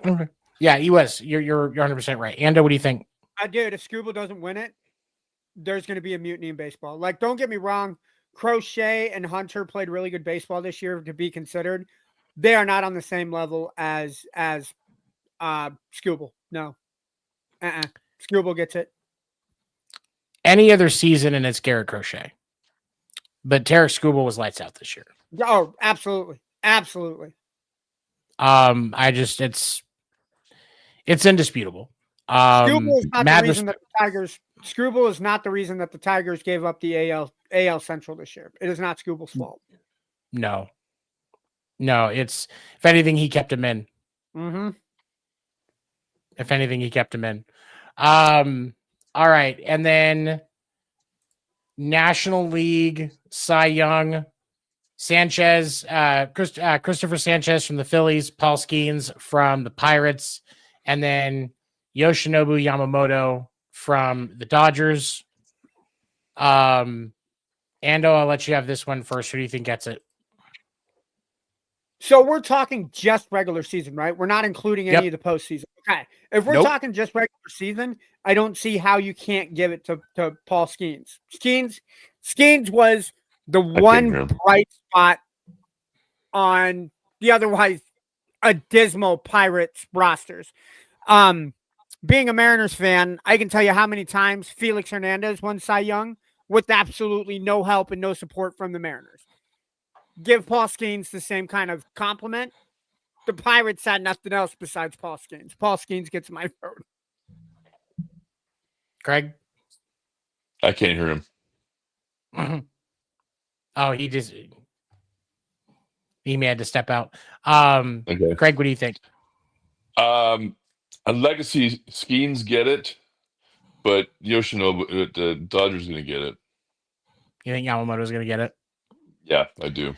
Okay. Yeah, he was. You're 100% right. Ando, what do you think?
Dude, if Skubal doesn't win it, there's going to be a mutiny in baseball. Like, don't get me wrong. Crochet and Hunter played really good baseball this year to be considered. They are not on the same level as Skubal. No. Skubal gets it.
Any other season, and it's Garrett Crochet. But Tarek Skubal was lights out this year.
Oh, absolutely. Absolutely.
It's indisputable.
Skubal is not the reason that the Tigers. Skubal is not the reason that the Tigers gave up the AL Central this year. It is not Skubal's fault.
No, it's, if anything, he kept him in.
Mm-hmm.
If anything, he kept him in. All right, and then National League Cy Young, Sanchez, Christopher Sanchez from the Phillies, Paul Skeens from the Pirates, and then Yoshinobu Yamamoto from the Dodgers. Ando, I'll let you have this one first. Who do you think gets it?
So we're talking just regular season, right? We're not including any of the postseason. Okay. If we're talking just regular season, I don't see how you can't give it to Paul Skeens. Skeens was the one bright spot on the otherwise a dismal Pirates rosters. Being a Mariners fan, I can tell you how many times Felix Hernandez won Cy Young with absolutely no help and no support from the Mariners. Give Paul Skeens the same kind of compliment. The Pirates had nothing else besides Paul Skeens. Paul Skeens gets my vote.
Craig?
I can't hear him.
Oh, he may have to step out. Okay. Craig, what do you think?
A legacy Skeens get it, but Yoshinobu, the Dodgers going to get it.
You think Yamamoto's going to get it?
Yeah, I do.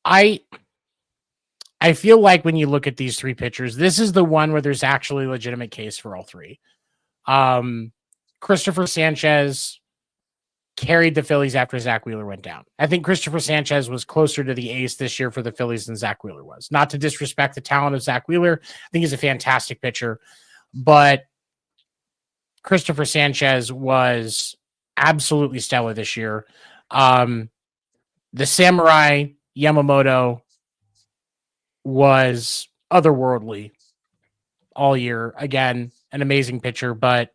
I feel like when you look at these three pitchers, this is the one where there's actually a legitimate case for all three. Christopher Sanchez carried the Phillies after Zach Wheeler went down. I think Christopher Sanchez was closer to the ace this year for the Phillies than Zach Wheeler was. Not to disrespect the talent of Zach Wheeler. I think he's a fantastic pitcher, but Christopher Sanchez was absolutely stellar this year. The Samurai Yamamoto was otherworldly all year. Again, an amazing pitcher, but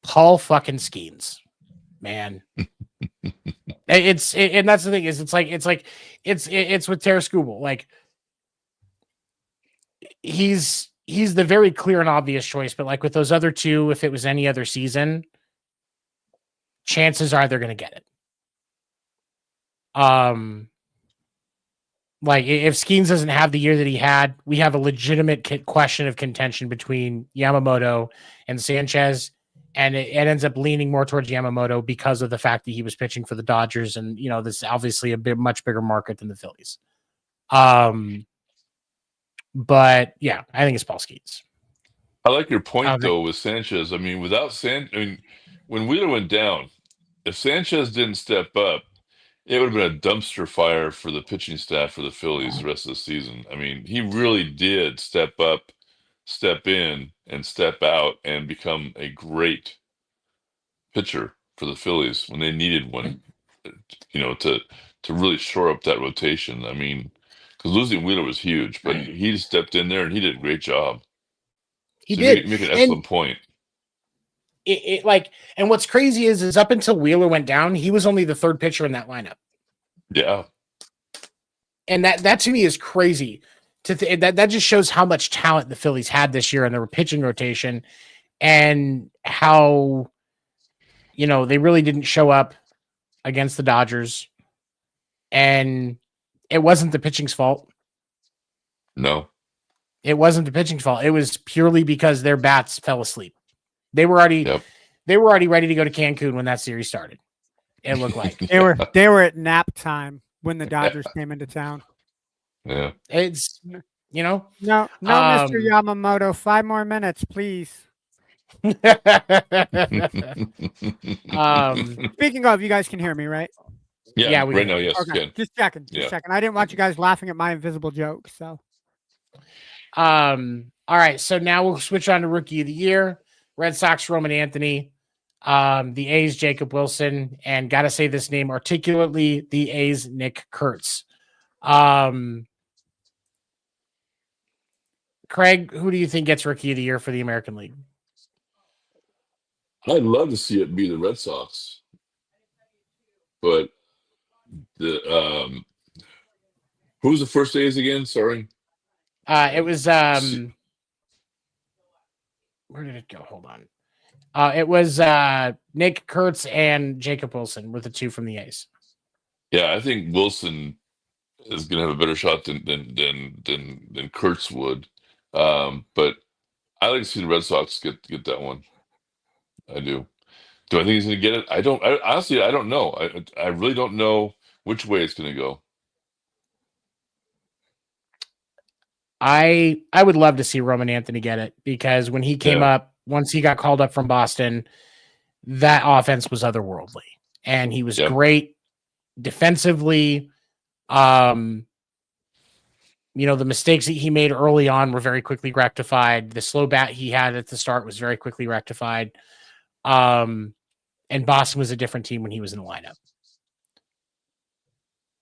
Paul fucking Skeens, man. And that's the thing is it's with Tarek Skubal. Like he's the very clear and obvious choice, but like with those other two, if it was any other season, chances are they're going to get it. Like if Skeens doesn't have the year that he had, we have a legitimate question of contention between Yamamoto and Sanchez, and it ends up leaning more towards Yamamoto because of the fact that he was pitching for the Dodgers, and this is obviously a much bigger market than the Phillies. But yeah, I think it's Paul Skeens.
I like your point
Okay.
though with Sanchez. I mean, when Wheeler went down, if Sanchez didn't step up, it would have been a dumpster fire for the pitching staff for the Phillies the rest of the season. I mean, he really did step up, step in, and step out and become a great pitcher for the Phillies when they needed one, to really shore up that rotation. I mean, because losing Wheeler was huge, but he stepped in there and he did a great job.
He
So
did.
you make an
And
excellent point.
and what's crazy is up until Wheeler went down, he was only the third pitcher in that lineup.
Yeah.
And that to me is crazy. That just shows how much talent the Phillies had this year in their pitching rotation, and how they really didn't show up against the Dodgers, and it wasn't the pitching's fault.
No.
It wasn't the pitching's fault. It was purely because their bats fell asleep. They were already ready to go to Cancun when that series started. It looked like
they were at nap time when the Dodgers came into town.
Yeah.
It's
No, Mr. Yamamoto, 5 more minutes, please. Speaking of, you guys can hear me, right?
Yeah, we
right
can.
now, yes.
Okay. Just checking. I didn't want you guys laughing at my invisible joke. So,
all right. So now we'll switch on to Rookie of the Year. Red Sox, Roman Anthony. The A's, Jacob Wilson, and gotta say this name articulately, the A's, Nick Kurtz. Craig, who do you think gets Rookie of the Year for the American League?
I'd love to see it be the Red Sox, but who was the first A's again? Sorry.
It was where did it go? Hold on. It was Nick Kurtz and Jacob Wilson were the two from the A's.
Yeah, I think Wilson is going to have a better shot than Kurtz would. But I like to see the Red Sox get that one. I do. Do I think he's going to get it? I don't. Honestly, I don't know. I really don't know which way it's going to go.
I would love to see Roman Anthony get it, because when he came up, once he got called up from Boston, that offense was otherworldly, and he was great defensively. The mistakes that he made early on were very quickly rectified. The slow bat he had at the start was very quickly rectified. And Boston was a different team when he was in the lineup.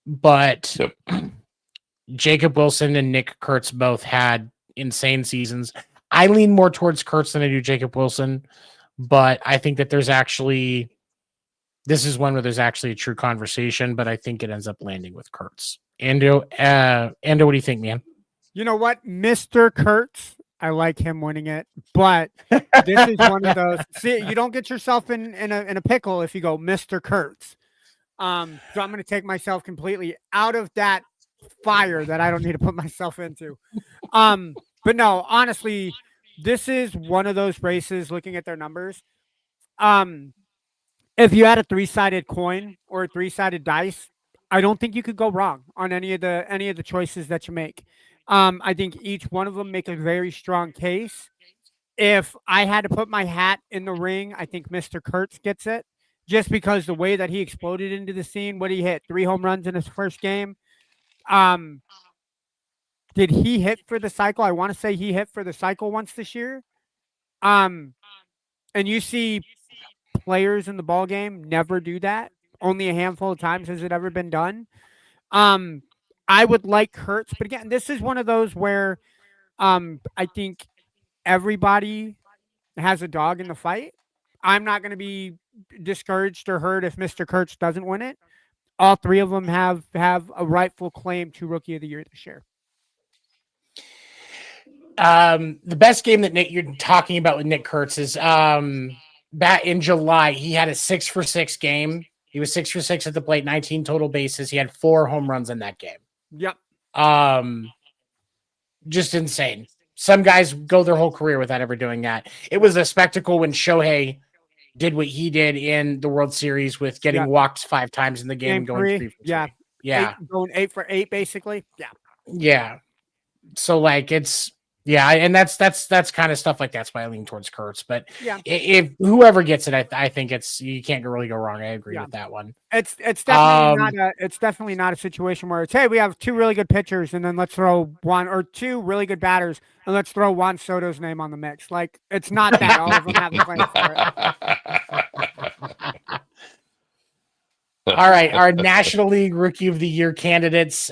But Jacob Wilson and Nick Kurtz both had insane seasons. I lean more towards Kurtz than I do Jacob Wilson, but I think that this is one where there's actually a true conversation, but I think it ends up landing with Kurtz. Ando, what do you think, man?
You know what? Mr. Kurtz, I like him winning it, but this is one of those. See, you don't get yourself in a pickle if you go Mr. Kurtz. So I'm going to take myself completely out of that fire that I don't need to put myself into. But no, honestly, this is one of those races, looking at their numbers. If you had a 3-sided coin or a 3-sided dice, I don't think you could go wrong on any of the choices that you make. I think each one of them make a very strong case. If I had to put my hat in the ring, I think Mr. Kurtz gets it, just because the way that he exploded into the scene. What he hit 3 home runs in his first game. Did he hit for the cycle? I want to say he hit for the cycle once this year. And you see players in the ball game never do that. Only a handful of times has it ever been done. I would like Kurtz, but again, this is one of those where I think everybody has a dog in the fight. I'm not going to be discouraged or hurt if Mr. Kurtz doesn't win it. All 3 of them have a rightful claim to Rookie of the Year this year.
The best game that you're talking about with Nick Kurtz is back in July. He had a 6-for-6 game. He was 6-for-6 at the plate, 19 total bases. He had 4 home runs in that game.
Yep.
Just insane. Some guys go their whole career without ever doing that. It was a spectacle when Shohei did what he did in the World Series with getting walked 5 times in the game, going 3 for 3.
Yeah. Going 8 for 8, basically. Yeah.
Yeah. So like it's and that's kind of stuff like that's why I lean towards Kurtz. But
Yeah.
if whoever gets it, I think it's you can't really go wrong. I agree with that one.
It's definitely not a situation where it's, hey, we have two really good pitchers and then let's throw one or two really good batters and let's throw Juan Soto's name on the mix. Like it's not that all of them have a claim for it.
All right, our National League Rookie of the Year candidates: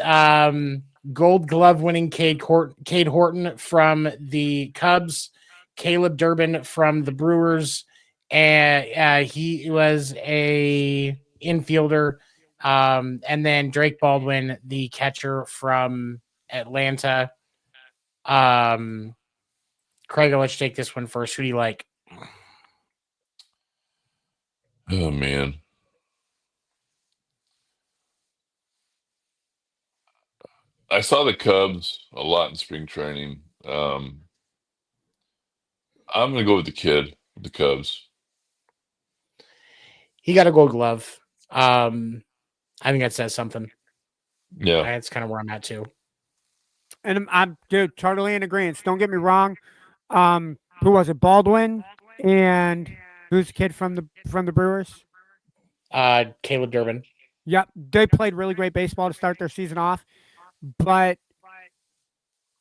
Gold Glove winning Cade Horton from the Cubs, Caleb Durbin from the Brewers, and he was a infielder, and then Drake Baldwin, the catcher from Atlanta. Craig, I'll let you take this one first. Who do you like?
Oh man. I saw the Cubs a lot in spring training. I'm gonna go with the kid, with the Cubs.
He got a Gold Glove. I think that says something.
Yeah,
That's kind of where I'm at too.
And I'm dude, totally in agreement. Don't get me wrong. Who was it? Baldwin and who's the kid from the Brewers?
Caleb Durbin.
Yep, they played really great baseball to start their season off, but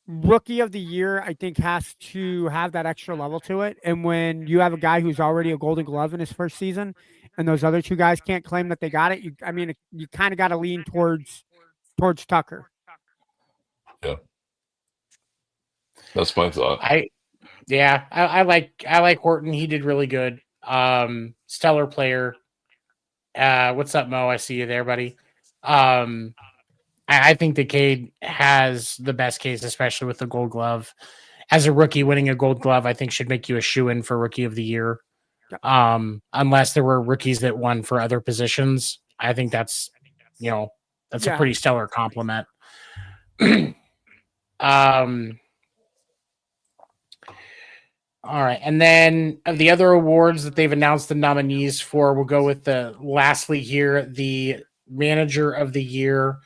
Rookie of the Year, I think, has to have that extra level to it. And when you have a guy who's already a Golden Glove in his first season, and those other two guys can't claim that they got it, you kind of got to lean towards Tucker.
yeah. That's my thought.
I like Horton. He did really good. Stellar player. What's up, Mo? I see you there, buddy. I think the Cade has the best case, especially with the Gold Glove. As a rookie, winning a Gold Glove, I think should make you a shoo-in for Rookie of the Year. Unless there were rookies that won for other positions, I think that's a pretty stellar compliment. All right. And then of the other awards that they've announced the nominees for, we'll go with lastly here, the Manager of the Year.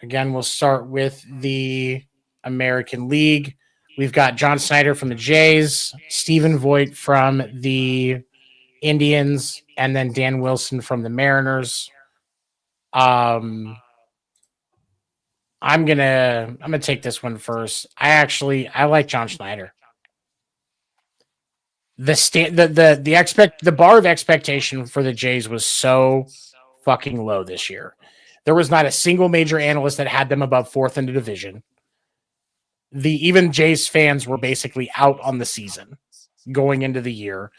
Again, we'll start with the American League. We've got John Snyder from the Jays, Stephen Voigt from the Indians, and then Dan Wilson from the Mariners. I'm gonna take this one first. I like John Schneider. The bar of expectation for the Jays was so fucking low this year. There was not a single major analyst that had them above fourth in the division. Even Jays fans were basically out on the season going into the year.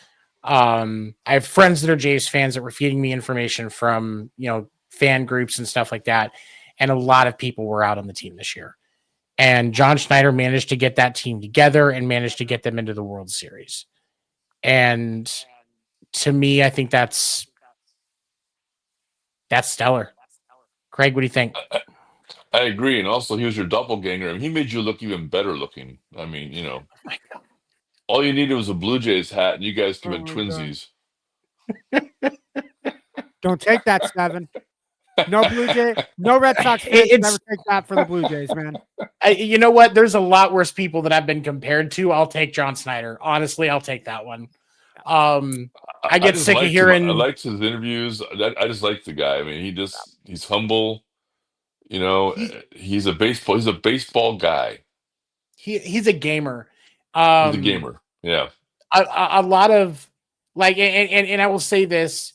I have friends that are Jays fans that were feeding me information from fan groups and stuff like that, and a lot of people were out on the team this year. And John Schneider managed to get that team together and managed to get them into the World Series. And to me, I think that's stellar. Craig, what do you think?
I agree. And also, he was your doppelganger. I mean, he made you look even better looking. I mean, all you needed was a Blue Jays hat, and you guys could have been twinsies.
Don't take that, Steven. No Blue Jay, no Red Sox fans never take that for the Blue Jays, man.
You know what? There's a lot worse people that I've been compared to. I'll take John Snyder. Honestly, I'll take that one. I get sick of hearing.
I liked his interviews. I just like the guy. I mean, he's humble. He's a baseball guy.
He's a gamer.
He's a gamer. Yeah.
A lot of and I will say this.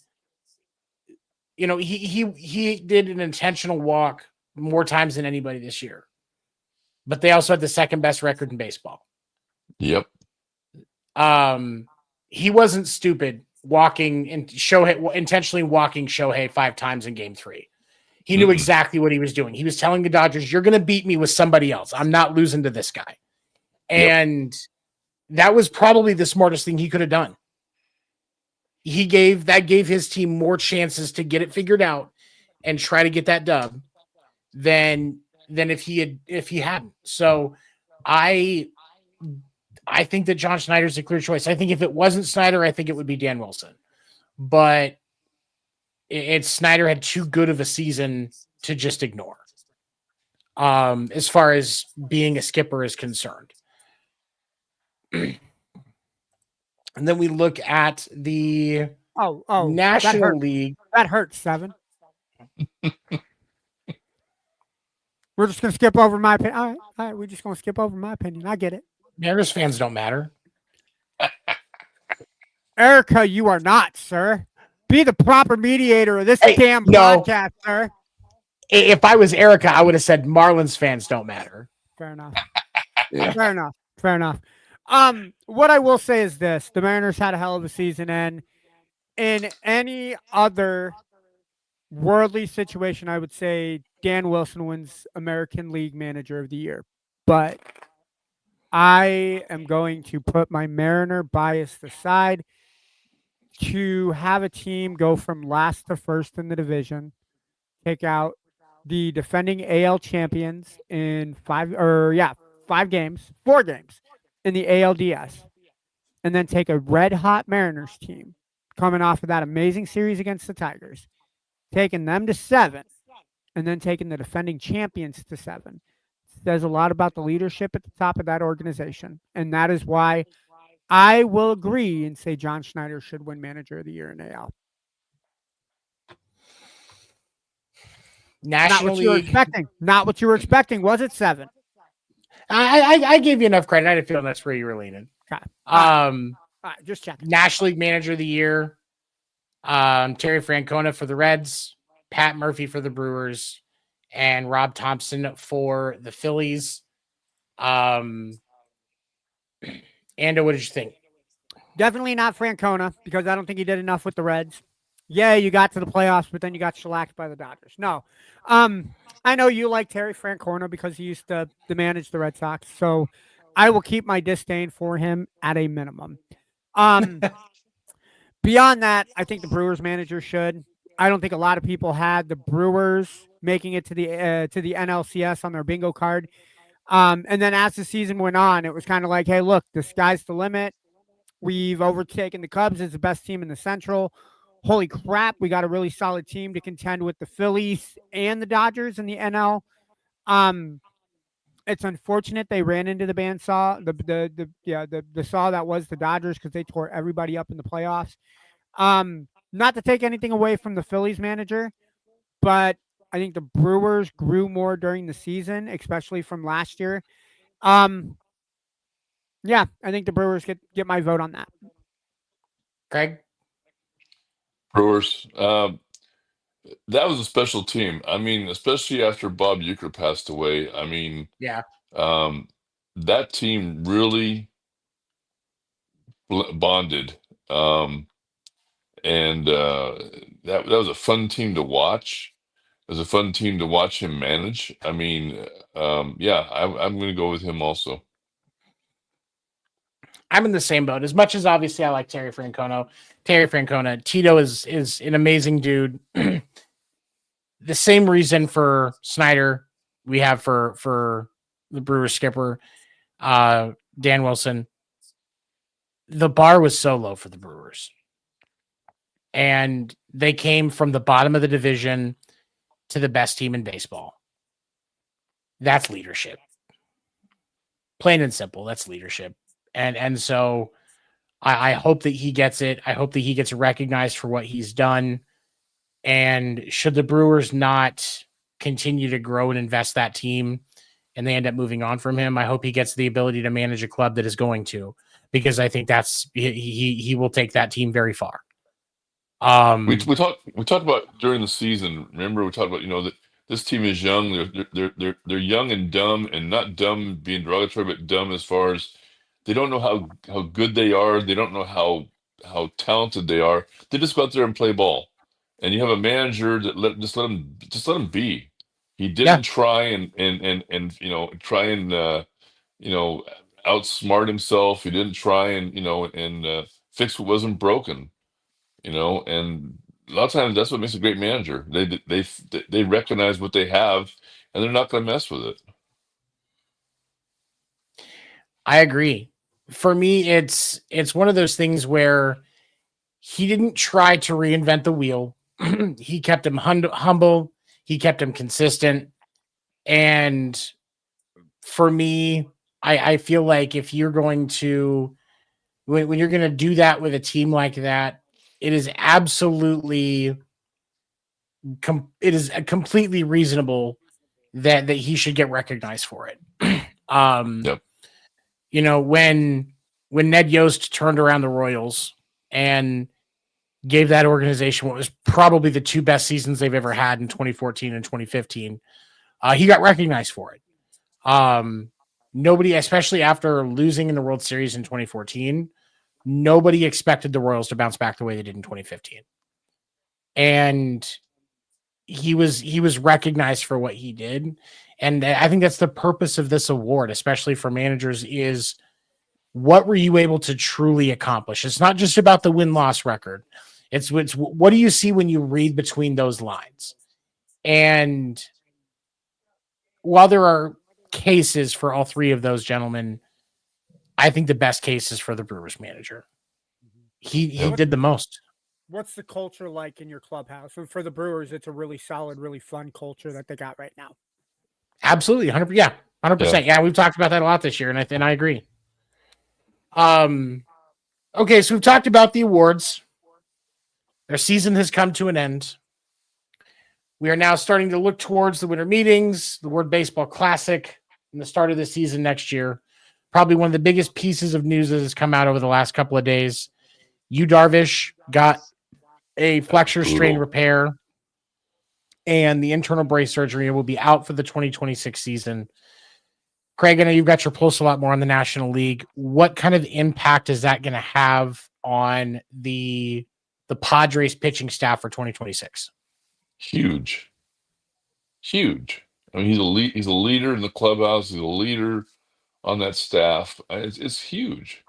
He did an intentional walk more times than anybody this year, but they also had the second best record in baseball.
Yep.
He wasn't stupid intentionally walking Shohei 5 times in Game 3. He knew exactly what he was doing. He was telling the Dodgers, "You're going to beat me with somebody else. I'm not losing to this guy." And that was probably the smartest thing he could have done. He gave his team more chances to get it figured out and try to get that dub than if he hadn't. So I think that John Snyder's a clear choice. I think if it wasn't Snyder, I think it would be Dan Wilson. But Snyder had too good of a season to just ignore. as far as being a skipper is concerned. And then we look at the National League.
That hurts, 7. We're just going to skip over my opinion. All right, we're just going to skip over my opinion. I get it.
Mariners fans don't matter.
Erika, you are not, sir. Be the proper mediator of this damn podcast, sir.
If I was Erika, I would have said Marlins fans don't matter.
Fair enough.
Yeah.
Fair enough. What I will say is this: the Mariners had a hell of a season, and in any other worldly situation, I would say Dan Wilson wins American League Manager of the Year. But I am going to put my Mariner bias aside. To have a team go from last to first in the division, take out the defending AL champions in 4 games in the ALDS, and then take a red hot Mariners team coming off of that amazing series against the Tigers, taking them to 7, and then taking the defending champions to 7. Says a lot about the leadership at the top of that organization, and that is why I will agree and say John Schneider should win Manager of the Year in AL.
National
Not what you were
League.
expecting. Not what you were expecting. Was it 7?
I gave you enough credit. I had a feeling that's where you were leaning.
Okay. All right, just checking.
National League Manager of the Year. Terry Francona for the Reds, Pat Murphy for the Brewers, and Rob Thompson for the Phillies. Ando, what did you think?
Definitely not Francona, because I don't think he did enough with the Reds. Yeah, you got to the playoffs, but then you got shellacked by the Dodgers. No. I know you like Terry Francona because he used to manage the Red Sox, so I will keep my disdain for him at a minimum. Beyond that, I think the Brewers manager should. I don't think a lot of people had the Brewers making it to the NLCS on their bingo card. And then as the season went on, it was kind of like, hey, look, the sky's the limit. We've overtaken the Cubs as the best team in the Central. Holy crap, we got a really solid team to contend with the Phillies and the Dodgers in the NL. It's unfortunate they ran into the bandsaw, the saw that was the Dodgers, because they tore everybody up in the playoffs. Not to take anything away from the Phillies manager, but I think the Brewers grew more during the season, especially from last year. Yeah, I think the Brewers get my vote on that.
Craig?
Brewers. That was a special team. I mean, especially after Bob Uecker passed away. I mean,
Yeah.
that team really bonded. And that was a fun team to watch. It was a fun team to watch him manage. I mean, yeah, I'm going to go with him also.
I'm in the same boat. As much as obviously I like Terry Francona, Tito is an amazing dude. The same reason for Snyder we have for the Brewers skipper, Dan Wilson. The bar was so low for the Brewers. And they came from the bottom of the division to the best team in baseball. That's leadership. Plain and simple, that's leadership. And so I hope that he gets it. I hope that he gets recognized for what he's done. And should the Brewers not continue to grow and invest that team and they end up moving on from him, I hope he gets the ability to manage a club that is going to, because I think that's he will take that team very far.
We talked about during the season. Remember, we talked about that this team is young. They're young and dumb, and not dumb being derogatory, but dumb as far as they don't know how good they are. They don't know how talented they are. They just go out there and play ball. And you have a manager that just let him be. He didn't try and outsmart himself. He didn't try and fix what wasn't broken. And a lot of times that's what makes a great manager. They recognize what they have, and they're not going to mess with it.
I agree. For me, it's one of those things where he didn't try to reinvent the wheel. He kept him humble. He kept him consistent. And for me, I feel like if you're going to, when you're going to do that with a team like that, it is absolutely, it is completely reasonable that he should get recognized for it.
Yep.
You know, when Ned Yost turned around the Royals and gave that organization what was probably the two best seasons they've ever had in 2014 and 2015, he got recognized for it. Nobody, especially after losing in the World Series in 2014, nobody expected the Royals to bounce back the way they did in 2015. And he was recognized for what he did. And I think that's the purpose of this award, especially for managers, is what were you able to truly accomplish? It's not just about the win-loss record. It's what do you see when you read between those lines? And while there are cases for all three of those gentlemen, I think the best case is for the Brewers manager. He did the most.
What's the culture like in your clubhouse? And for the Brewers, it's a really solid, really fun culture that they got right now.
Absolutely, 100%. Yeah, 100%. Yeah, we've talked about that a lot this year, and I agree. Okay, so we've talked about the awards. Their season has come to an end. We are now starting to look towards the winter meetings, the World Baseball Classic, and the start of the season next year. Probably one of the biggest pieces of news that has come out over the last couple of days. Yu Darvish got a flexor strain repair and the internal brace surgery and will be out for the 2026 season. Craig, I know you've got your pulse a lot more on the National League. What kind of impact is that going to have on the Padres pitching staff for 2026?
Huge. I mean, he's a leader in the clubhouse. He's a leader on that staff. It's huge.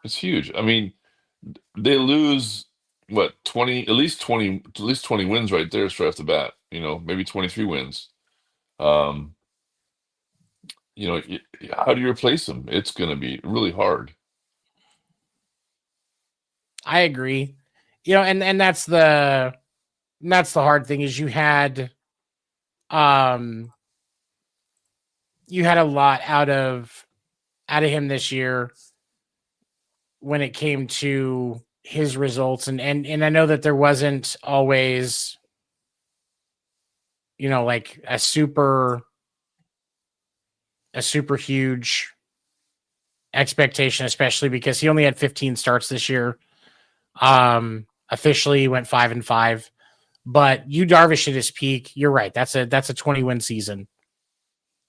It's huge. I mean, they lose what 20, at least 20 wins right there straight off the bat. You know, maybe 23 wins. You know, how do you replace them? It's going to be really hard.
I agree. You know, and that's the hard thing is you had a lot out of him this year when it came to his results, and I know that there wasn't always, you know, like a super huge expectation, especially because he only had 15 starts this year. Officially he went 5-5, but Yu Darvish at his peak, you're right. That's a 20-win season.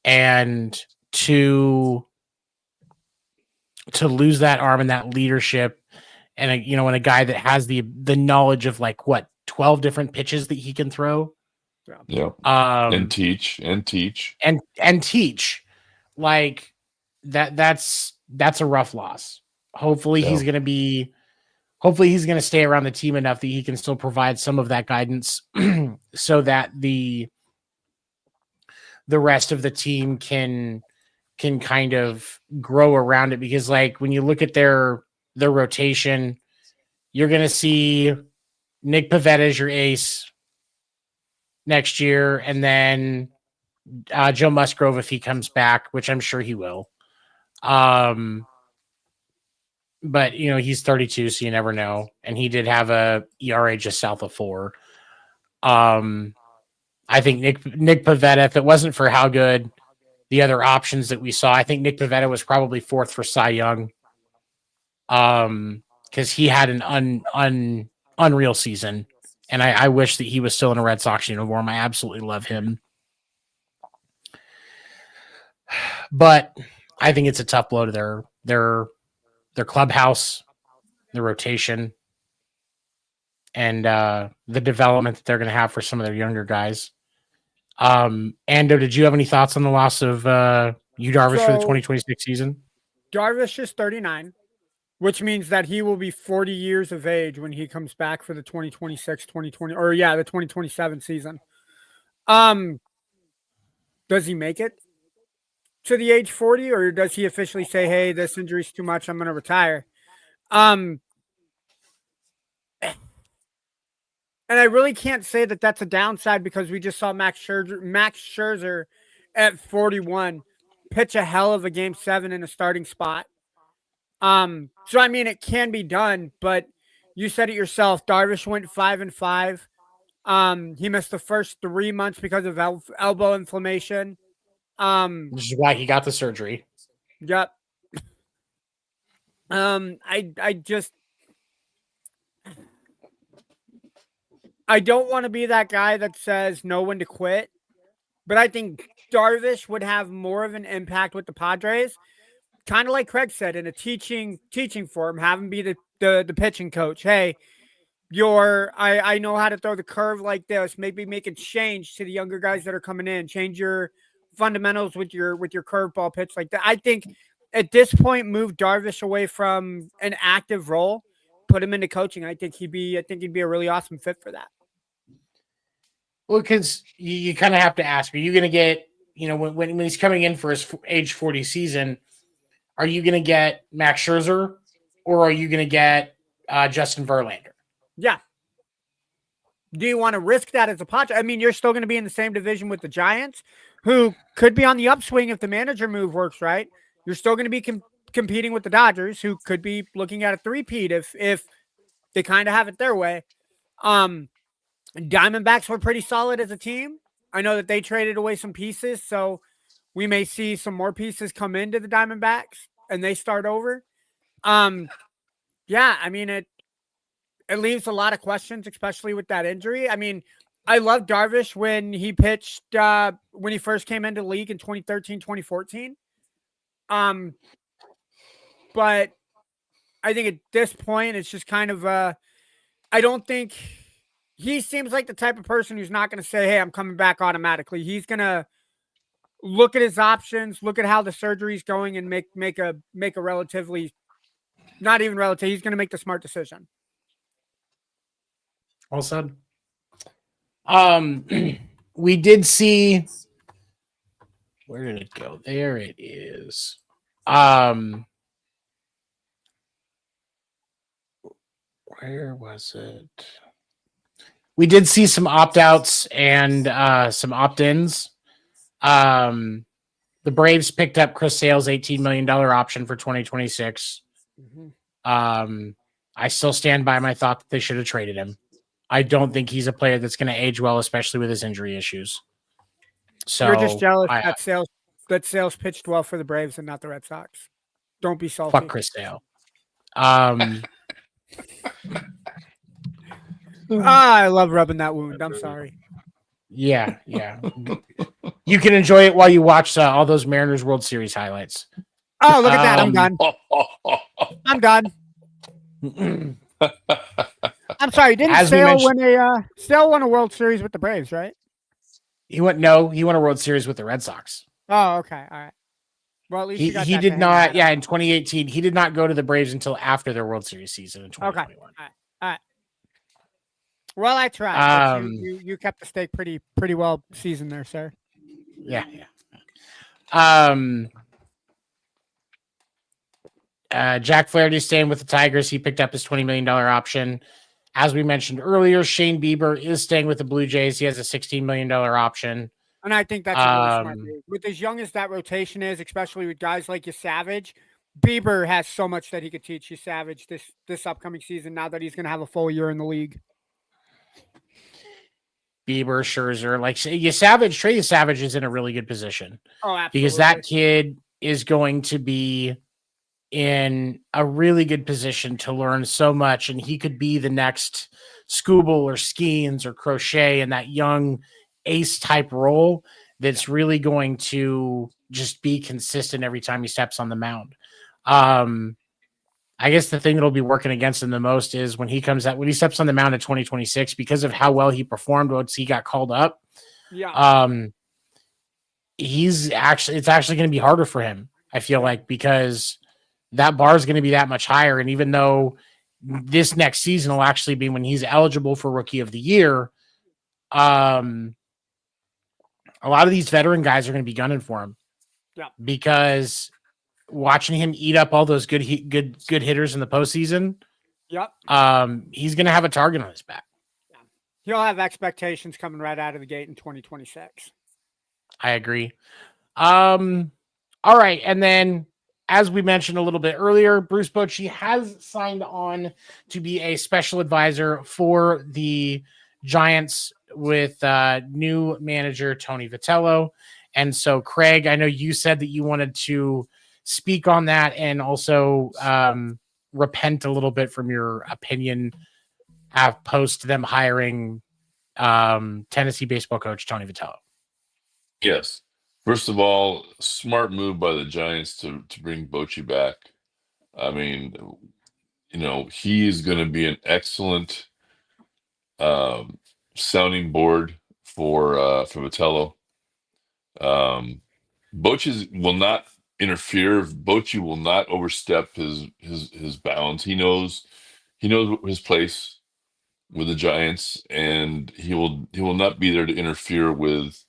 And to lose that arm and that leadership, and you know, when a guy that has the knowledge of like what 12 different pitches that he can throw,
yeah, and teach,
like that's a rough loss. Hopefully he's going to stay around the team enough that he can still provide some of that guidance so that the rest of the team can kind of grow around it. Because like when you look at their rotation, you're going to see Nick Pivetta as your ace next year. And then Joe Musgrove, if he comes back, which I'm sure he will. But you know, he's 32, so you never know. And he did have a ERA just south of 4. I think Nick Pivetta, if it wasn't for how good the other options that we saw, I think Nick Pivetta was probably 4th for Cy Young. Because he had an unreal season. And I wish that he was still in a Red Sox uniform. I absolutely love him. But I think it's a tough blow to their clubhouse, the rotation, and the development that they're going to have for some of their younger guys. Ando, did you have any thoughts on the loss of Yu Darvish for the 2026 season?
Darvish is 39, which means that he will be 40 years of age when he comes back for the 2026, 2020, or the 2027 season. Does he make it to the age 40, or does he officially say, hey, this injury's too much, I'm going to retire? And I really can't say that that's a downside because we just saw Max Scherzer at 41, pitch a hell of a game 7 in a starting spot. So I mean, it can be done, but you said it yourself. Darvish went 5-5. He missed the first 3 months because of elbow inflammation.
Which is why he got the surgery.
Yep. I don't want to be that guy that says know when to quit, but I think Darvish would have more of an impact with the Padres. Kind of like Craig said, in a teaching form, have him be the pitching coach. Hey, I know how to throw the curve like this. Maybe make a change to the younger guys that are coming in. Change your fundamentals with your curveball pitch like that. I think at this point, move Darvish away from an active role, put him into coaching. I think he'd be a really awesome fit for that.
Well, because you kind of have to ask, are you going to get, when he's coming in for his age 40 season, are you going to get Max Scherzer or are you going to get Justin Verlander?
Yeah. Do you want to risk that as a Padre? I mean, you're still going to be in the same division with the Giants, who could be on the upswing if the manager move works right. You're still going to be competing with the Dodgers, who could be looking at a three-peat if they kind of have it their way. Diamondbacks were pretty solid as a team. I know that they traded away some pieces, so we may see some more pieces come into the Diamondbacks and they start over. Yeah, I mean, it leaves a lot of questions, especially with that injury. I mean, I loved Darvish when he pitched, when he first came into the league in 2013, 2014. But I think at this point, it's just kind of, I don't think he seems like the type of person who's not going to say, hey, I'm coming back automatically. He's going to look at his options, look at how the surgery is going, and make a relatively, not even relative. He's going to make the smart decision.
Well said. We did see, where did it go? There it is. Where was it? We did see some opt-outs and some opt-ins. The Braves picked up Chris Sale's $18 million option for 2026. Mm-hmm. I still stand by my thought that they should have traded him. I don't think he's a player that's going to age well, especially with his injury issues. So
you're just jealous that Sales pitched well for the Braves and not the Red Sox. Don't be salty.
Fuck Chris Sale.
I love rubbing that wound. I'm sorry.
Yeah. You can enjoy it while you watch all those Mariners World Series highlights.
Oh, look at that. I'm done. I'm done. I'm sorry. Didn't Sale won a World Series with the Braves, right?
He won a World Series with the Red Sox.
Oh, okay. All right. Well, at least
he did not. Yeah, in 2018, he did not go to the Braves until after their World Series season in 2021.
Okay. All right. Well, I tried. You kept the steak pretty well seasoned there, sir.
Yeah. Jack Flaherty staying with the Tigers. He picked up his $20 million option. As we mentioned earlier, Shane Bieber is staying with the Blue Jays. He has a $16 million option.
And I think that's a really smart move. With as young as that rotation is, especially with guys like Savage, Bieber has so much that he could teach Savage this upcoming season now that he's going to have a full year in the league.
Bieber, Scherzer, Trey Savage is in a really good position.
Oh, absolutely.
Because that kid is going to be in a really good position to learn so much, and he could be the next Scooble or Skeens or Crochet in that young ace type role that's really going to just be consistent every time he steps on the mound. I guess the thing that'll be working against him the most is when he steps on the mound in 2026, because of how well he performed once he got called up.
Yeah.
It's actually going to be harder for him, I feel like, because that bar is going to be that much higher. And even though this next season will actually be when he's eligible for Rookie of the Year, a lot of these veteran guys are going to be gunning for him.
Yeah.
Because watching him eat up all those good hitters in the postseason,
yep.
He's going to have a target on his back.
Yeah. He'll have expectations coming right out of the gate in 2026.
I agree. All right, and then as we mentioned a little bit earlier, Bruce Bochy has signed on to be a special advisor for the Giants with new manager Tony Vitello. And so, Craig, I know you said that you wanted to speak on that and also repent a little bit from your opinion post them hiring Tennessee baseball coach Tony Vitello.
Yes. First of all, smart move by the Giants to bring Bochy back. I mean, he is going to be an excellent um, sounding board for Vitello. Bochy will not interfere. Bochy will not overstep his bounds. He knows his place with the Giants, and he will not be there to interfere with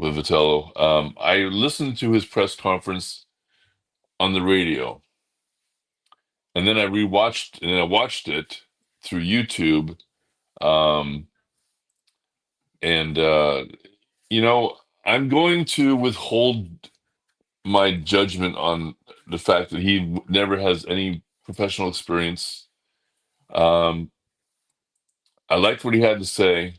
Vitello. I listened to his press conference on the radio, and then I watched it through YouTube. Um, and I'm going to withhold my judgment on the fact that he never has any professional experience. Um, I liked what he had to say.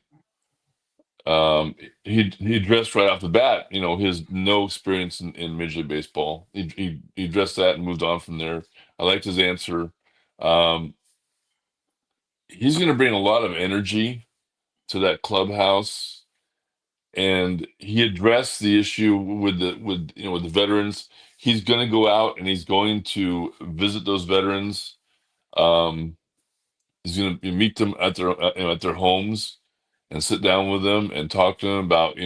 He addressed right off the bat, his no experience in Major League Baseball. He addressed that and moved on from there. I liked his answer. Um, he's going to bring a lot of energy to that clubhouse, and he addressed the issue with the veterans. He's going to go out and he's going to visit those veterans. Um, he's going to meet them at their homes and sit down with them and talk to them about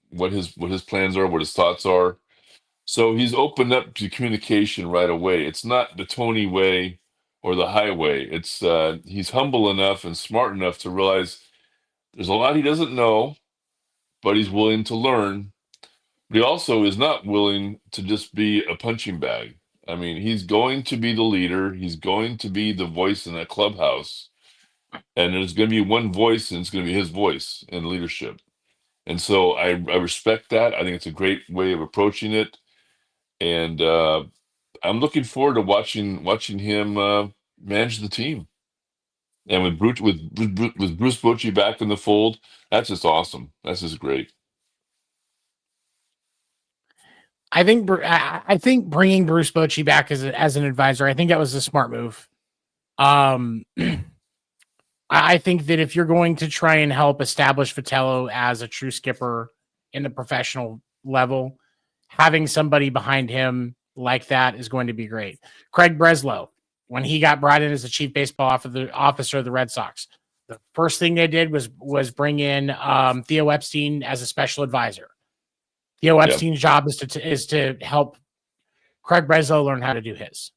what his plans are, what his thoughts are. So he's opened up to communication right away. It's not the Tony way or the highway. It's he's humble enough and smart enough to realize there's a lot he doesn't know, but he's willing to learn. But he also is not willing to just be a punching bag. I mean, he's going to be the leader. He's going to be the voice in that clubhouse. And there's going to be one voice, and it's going to be his voice in leadership. And so I respect that. I think it's a great way of approaching it. And I'm looking forward to watching him manage the team. And with Bruce Bochy back in the fold, that's just awesome. That's just great.
I think bringing Bruce Bochy back as an advisor, I think that was a smart move. I think that if you're going to try and help establish Vitello as a true skipper in the professional level, having somebody behind him like that is going to be great. Craig Breslow, when he got brought in as the chief baseball officer of the Red Sox, the first thing they did was bring in Theo Epstein as a special advisor. Theo Epstein's job is to help Craig Breslow learn how to do his.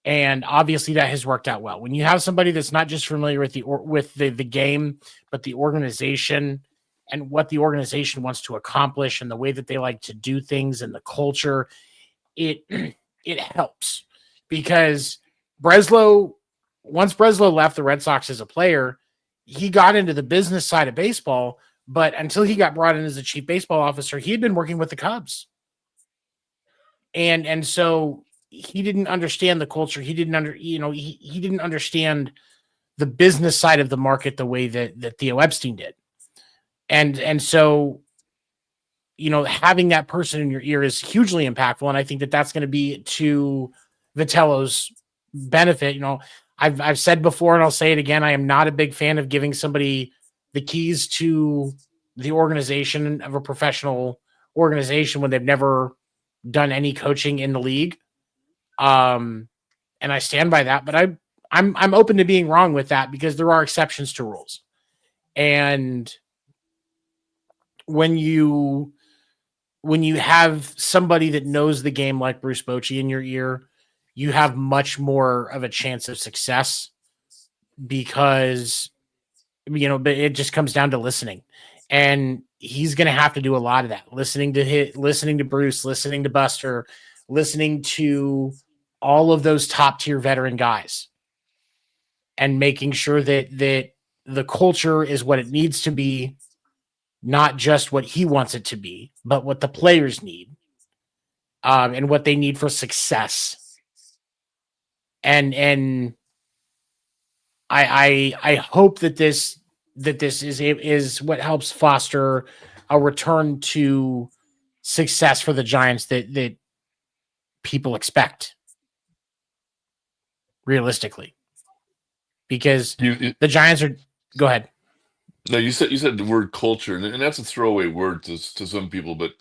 And obviously that has worked out well. When you have somebody that's not just familiar with the game, but the organization and what the organization wants to accomplish and the way that they like to do things and the culture, it helps. Because once Breslow left the Red Sox as a player, he got into the business side of baseball, but until he got brought in as a chief baseball officer, he had been working with the Cubs. And so he didn't understand the culture. He didn't he didn't understand the business side of the market the way that Theo Epstein did. And so, having that person in your ear is hugely impactful. And I think that that's going to be to Vitello's benefit. I've said before, and I'll say it again, I am not a big fan of giving somebody the keys to the organization of a professional organization when they've never done any coaching in the league. And I stand by that, but I'm open to being wrong with that because there are exceptions to rules. And when you have somebody that knows the game like Bruce Bochy in your ear, you have much more of a chance of success because but it just comes down to listening. And he's going to have to do a lot of that. Listening to Bruce, listening to Buster, listening to all of those top tier veteran guys and making sure that the culture is what it needs to be not just what he wants it to be, but what the players need, and what they need for success. And I hope that this is what helps foster a return to success for the Giants that people expect realistically, because the Giants are. Go ahead.
No, you said the word culture, and that's a throwaway word to some people, but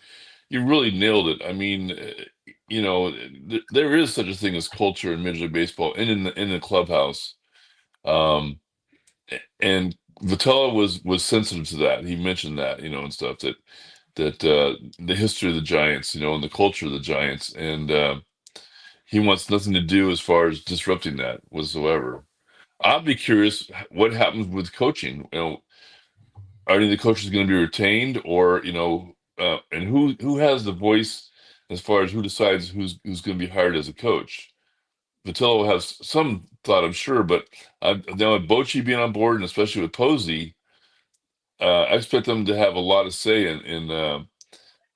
you really nailed it. I mean, there is such a thing as culture in Major League Baseball and in the clubhouse. And Vitello was sensitive to that. He mentioned that, and stuff that the history of the Giants, and the culture of the Giants, and he wants nothing to do as far as disrupting that whatsoever. I'll be curious what happens with coaching. Are any of the coaches going to be retained, or and who has the voice as far as who decides who's going to be hired as a coach? Vitello has some thought, I'm sure, but now with Bochy being on board, and especially with Posey, I expect them to have a lot of say in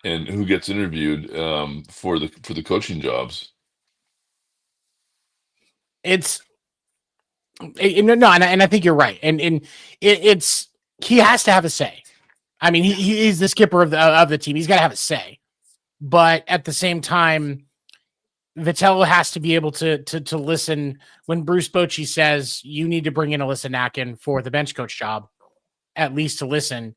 who gets interviewed for the coaching jobs.
It's no, and I think you're right, and it's he has to have a say. I mean, he's the skipper of the team. He's got to have a say, but at the same time, Vitello has to be able to listen when Bruce Bochy says you need to bring in Alyssa Nakin for the bench coach job, at least to listen.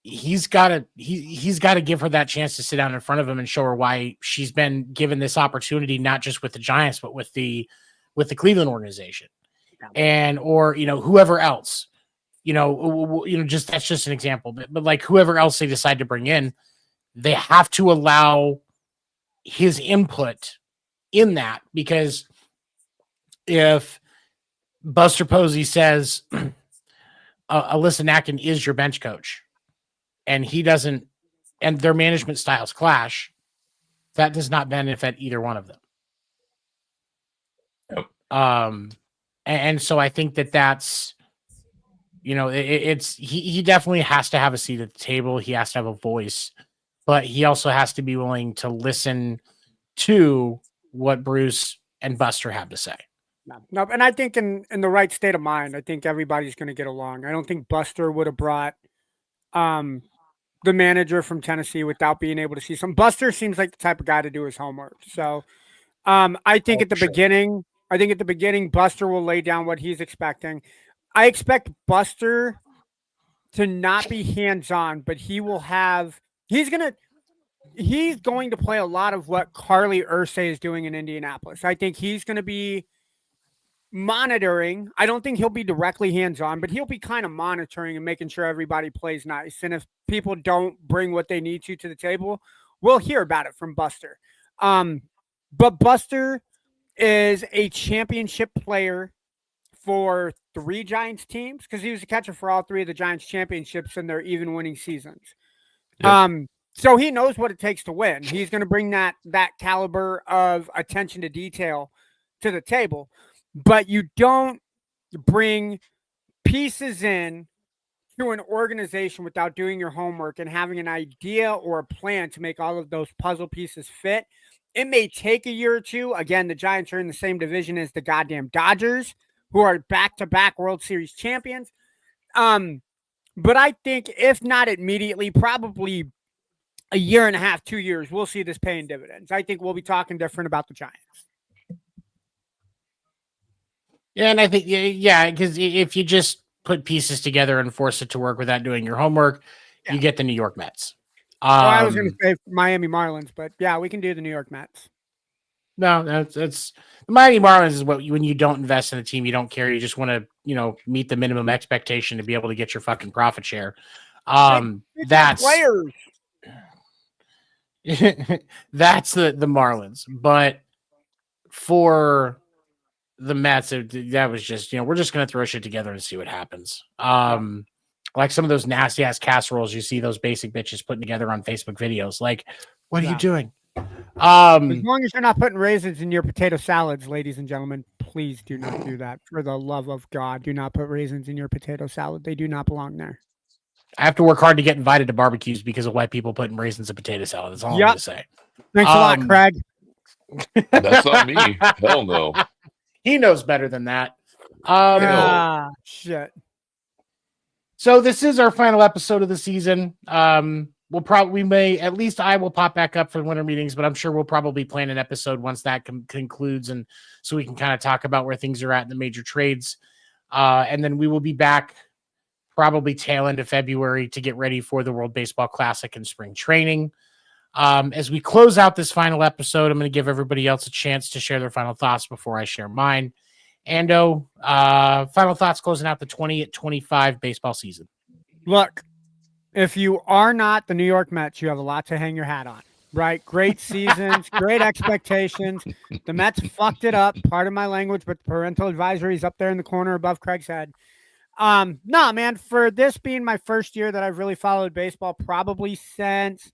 He's got to give her that chance to sit down in front of him and show her why she's been given this opportunity, not just with the Giants, but with the Cleveland organization, and or whoever else, just that's just an example, but like whoever else they decide to bring in, they have to allow his input in that, because if Buster Posey says Alyssa Nakin is your bench coach, and he doesn't, and their management styles clash, that does not benefit either one of them.
Yep.
And so I think that's, he definitely has to have a seat at the table. He has to have a voice, but he also has to be willing to listen to what Bruce and Buster have to say.
No, and I think in the right state of mind, I think everybody's going to get along. I don't think Buster would have brought the manager from Tennessee without being able to see some. Buster seems like the type of guy to do his homework. So I think at the beginning, Buster will lay down what he's expecting. I expect Buster to not be hands-on, but he's going to play a lot of what Carly Ursay is doing in Indianapolis. I think he's going to be monitoring. I don't think he'll be directly hands-on, but he'll be kind of monitoring and making sure everybody plays nice. And if people don't bring what they need to the table, we'll hear about it from Buster. But Buster is a championship player for 3 Giants teams, because he was a catcher for all 3 of the Giants championships in their even winning seasons. Yep. So he knows what it takes to win. He's going to bring that caliber of attention to detail to the table. But you don't bring pieces in to an organization without doing your homework and having an idea or a plan to make all of those puzzle pieces fit. It may take a year or two. Again, the Giants are in the same division as the goddamn Dodgers, who are back-to-back World Series champions. But I think if not immediately, probably a year and a half, 2 years, we'll see this paying dividends. I think we'll be talking different about the Giants.
Yeah, and I think, because if you just put pieces together and force it to work without doing your homework, you get the New York Mets.
I was going to say Miami Marlins, but yeah, we can do the New York Mets.
No, that's the Miami Marlins is when you don't invest in a team, you don't care. You just want to, meet the minimum expectation to be able to get your fucking profit share. That's
players.
That's the Marlins. But for the Mets, that was just, we're just going to throw shit together and see what happens. Like some of those nasty ass casseroles you see those basic bitches putting together on Facebook videos. Like, what are you doing?
As long as you're not putting raisins in your potato salads, ladies and gentlemen, please do not do that. For the love of God, do not put raisins in your potato salad. They do not belong there.
I have to work hard to get invited to barbecues because of white people putting raisins in potato salad. That's all I'm going to say.
Thanks a lot, Craig.
That's not me. Hell no.
He knows better than that.
Shit.
So this is our final episode of the season. We may, at least I will pop back up for the winter meetings, but I'm sure we'll probably plan an episode once that concludes, and so we can kind of talk about where things are at in the major trades. And then we will be back probably tail end of February to get ready for the World Baseball Classic and spring training. As we close out this final episode, I'm going to give everybody else a chance to share their final thoughts before I share mine. Ando, final thoughts closing out the 20-25 baseball season.
Look, if you are not the New York Mets, you have a lot to hang your hat on, right? Great seasons, great expectations. The Mets fucked it up. Part of my language, but the parental advisory is up there in the corner above Craig's head. No, man, for this being my first year that I've really followed baseball, probably since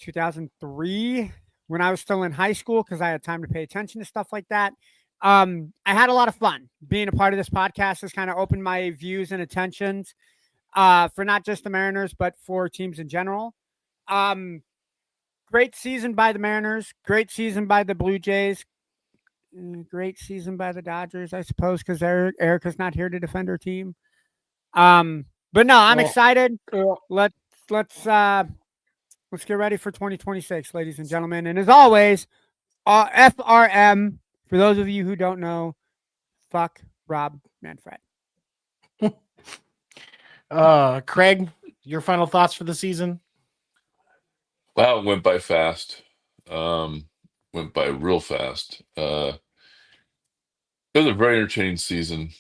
2003, when I was still in high school, because I had time to pay attention to stuff like that. I had a lot of fun. Being a part of this podcast has kind of opened my views and attentions for not just the Mariners, but for teams in general. Great season by the Mariners. Great season by the Blue Jays. Great season by the Dodgers, I suppose, because Erika's not here to defend her team. But no, I'm excited. Let's get ready for 2026, ladies and gentlemen. And as always, FRM, for those of you who don't know, fuck Rob Manfred.
Craig, your final thoughts for the season?
Wow, it went by fast. Went by real fast. It was a very entertaining season.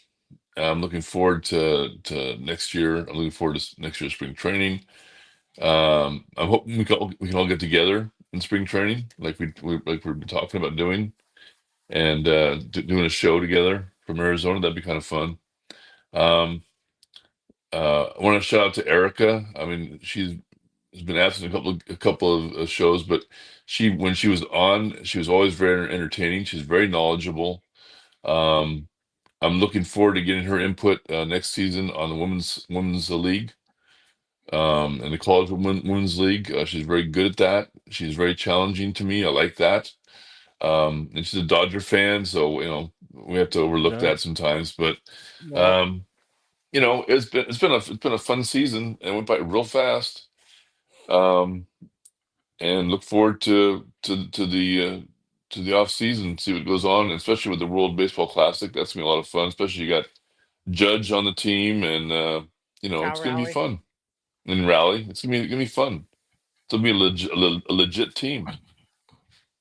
I'm looking forward to next year. I'm looking forward to next year's spring training. I'm hoping we can all get together in spring training, like we've been talking about doing, and doing a show together from Arizona. That'd be kind of fun. I want to shout out to Erika. I mean, she's been asking a couple of shows, but when she was on, she was always very entertaining. She's very knowledgeable. I'm looking forward to getting her input next season on the women's league, and the college women's league. She's very good at that. She's very challenging to me. I like that. And she's a Dodger fan, so we have to overlook that sometimes. But it's been a fun season, and it went by real fast. And look forward to the off season, see what goes on, especially with the World Baseball Classic. That's gonna be a lot of fun. Especially you got Judge on the team, and it's gonna be fun. And Rally, it's gonna be fun. It's gonna be a legit team.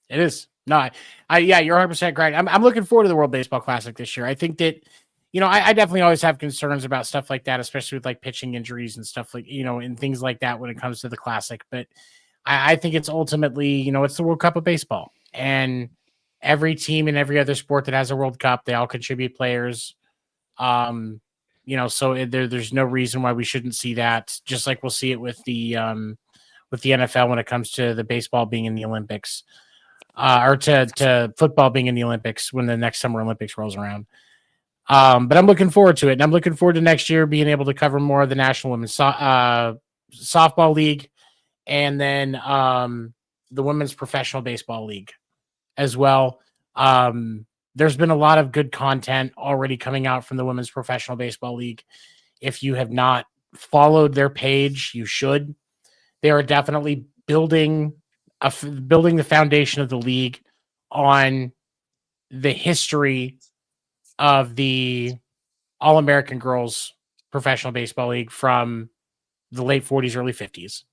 It is. No, yeah, you're 100% right. I'm looking forward to the World Baseball Classic this year. I think that, I definitely always have concerns about stuff like that, especially with like pitching injuries and stuff like, and things like that when it comes to the Classic. But I think it's ultimately, it's the World Cup of baseball, and every team in every other sport that has a World Cup, they all contribute players. So there's no reason why we shouldn't see that. Just like we'll see it with the NFL when it comes to the baseball being in the Olympics, or to football being in the Olympics when the next Summer Olympics rolls around. But I'm looking forward to it, and I'm looking forward to next year being able to cover more of the National Women's Softball League, and then the Women's Professional Baseball League as well. There's been a lot of good content already coming out from the Women's Professional Baseball League. If you have not followed their page, you should. They are definitely building the foundation of the league on the history of the All-American Girls Professional Baseball League from the late 40s, early 50s.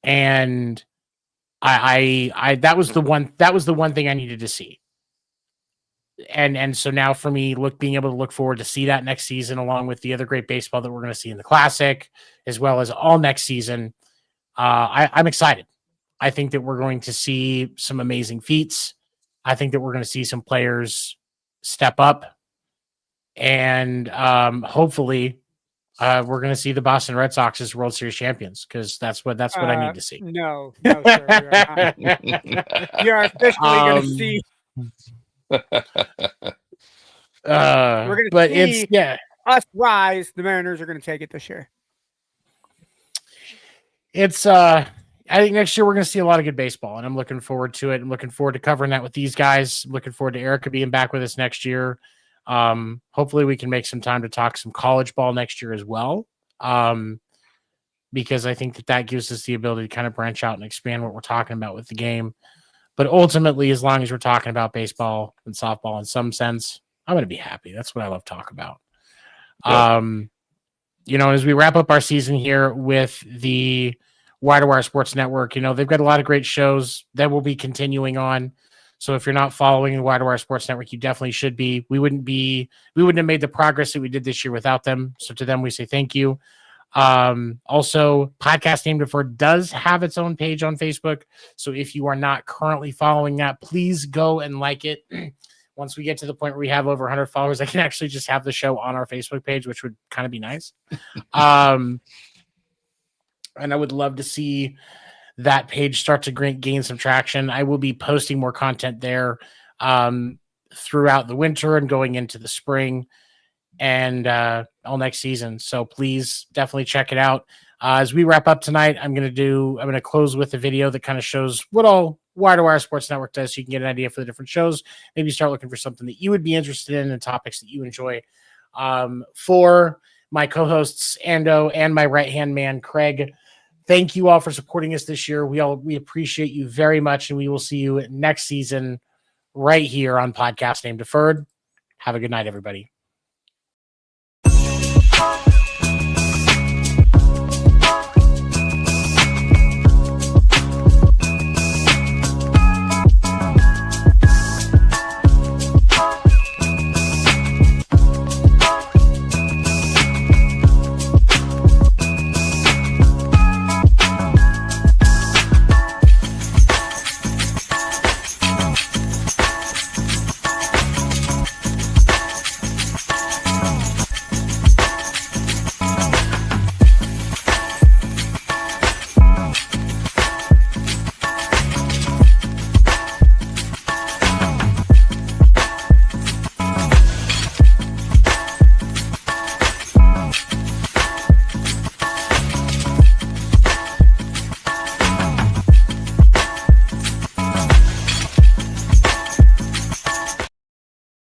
And I that was the one thing I needed to see. And so now for me, being able to look forward to see that next season, along with the other great baseball that we're going to see in the Classic, as well as all next season, I'm excited. I think that we're going to see some amazing feats. I think that we're going to see some players step up, and hopefully we're going to see the Boston Red Sox as World Series champions, because that's what I need to see.
No, sir, you're officially going to see. We're going to see us rise. The Mariners are going to take it this year.
it's I think next year we're going to see a lot of good baseball, and I'm looking forward to it. I'm looking forward to covering that with these guys. I'm looking forward to Erika being back with us next year. Hopefully we can make some time to talk some college ball next year as well. Because I think that gives us the ability to kind of branch out and expand what we're talking about with the game. But ultimately, as long as we're talking about baseball and softball in some sense, I'm going to be happy. That's what I love to talk about.
Yeah.
As we wrap up our season here with the Wire to Wire Sports Network, they've got a lot of great shows that will be continuing on. So if you're not following the Wire to Wire Sports Network, you definitely should be. We wouldn't have made the progress that we did this year without them. So to them, we say thank you. Also, Podcast Name Deferred does have its own page on Facebook. So if you are not currently following that, please go and like it. Once we get to the point where we have over 100 followers, I can actually just have the show on our Facebook page, which would kind of be nice. And I would love to see that page start to gain some traction. I will be posting more content there throughout the winter and going into the spring and all next season. So please definitely check it out. As we wrap up tonight, I'm going to close with a video that kind of shows what all Wire to Wire Sports Network does, so you can get an idea for the different shows. Maybe start looking for something that you would be interested in and topics that you enjoy. For my co-hosts Ando and my right-hand man Craig, thank you all for supporting us this year. We appreciate you very much, and we will see you next season right here on Podcast Name Deferred. Have a good night, everybody.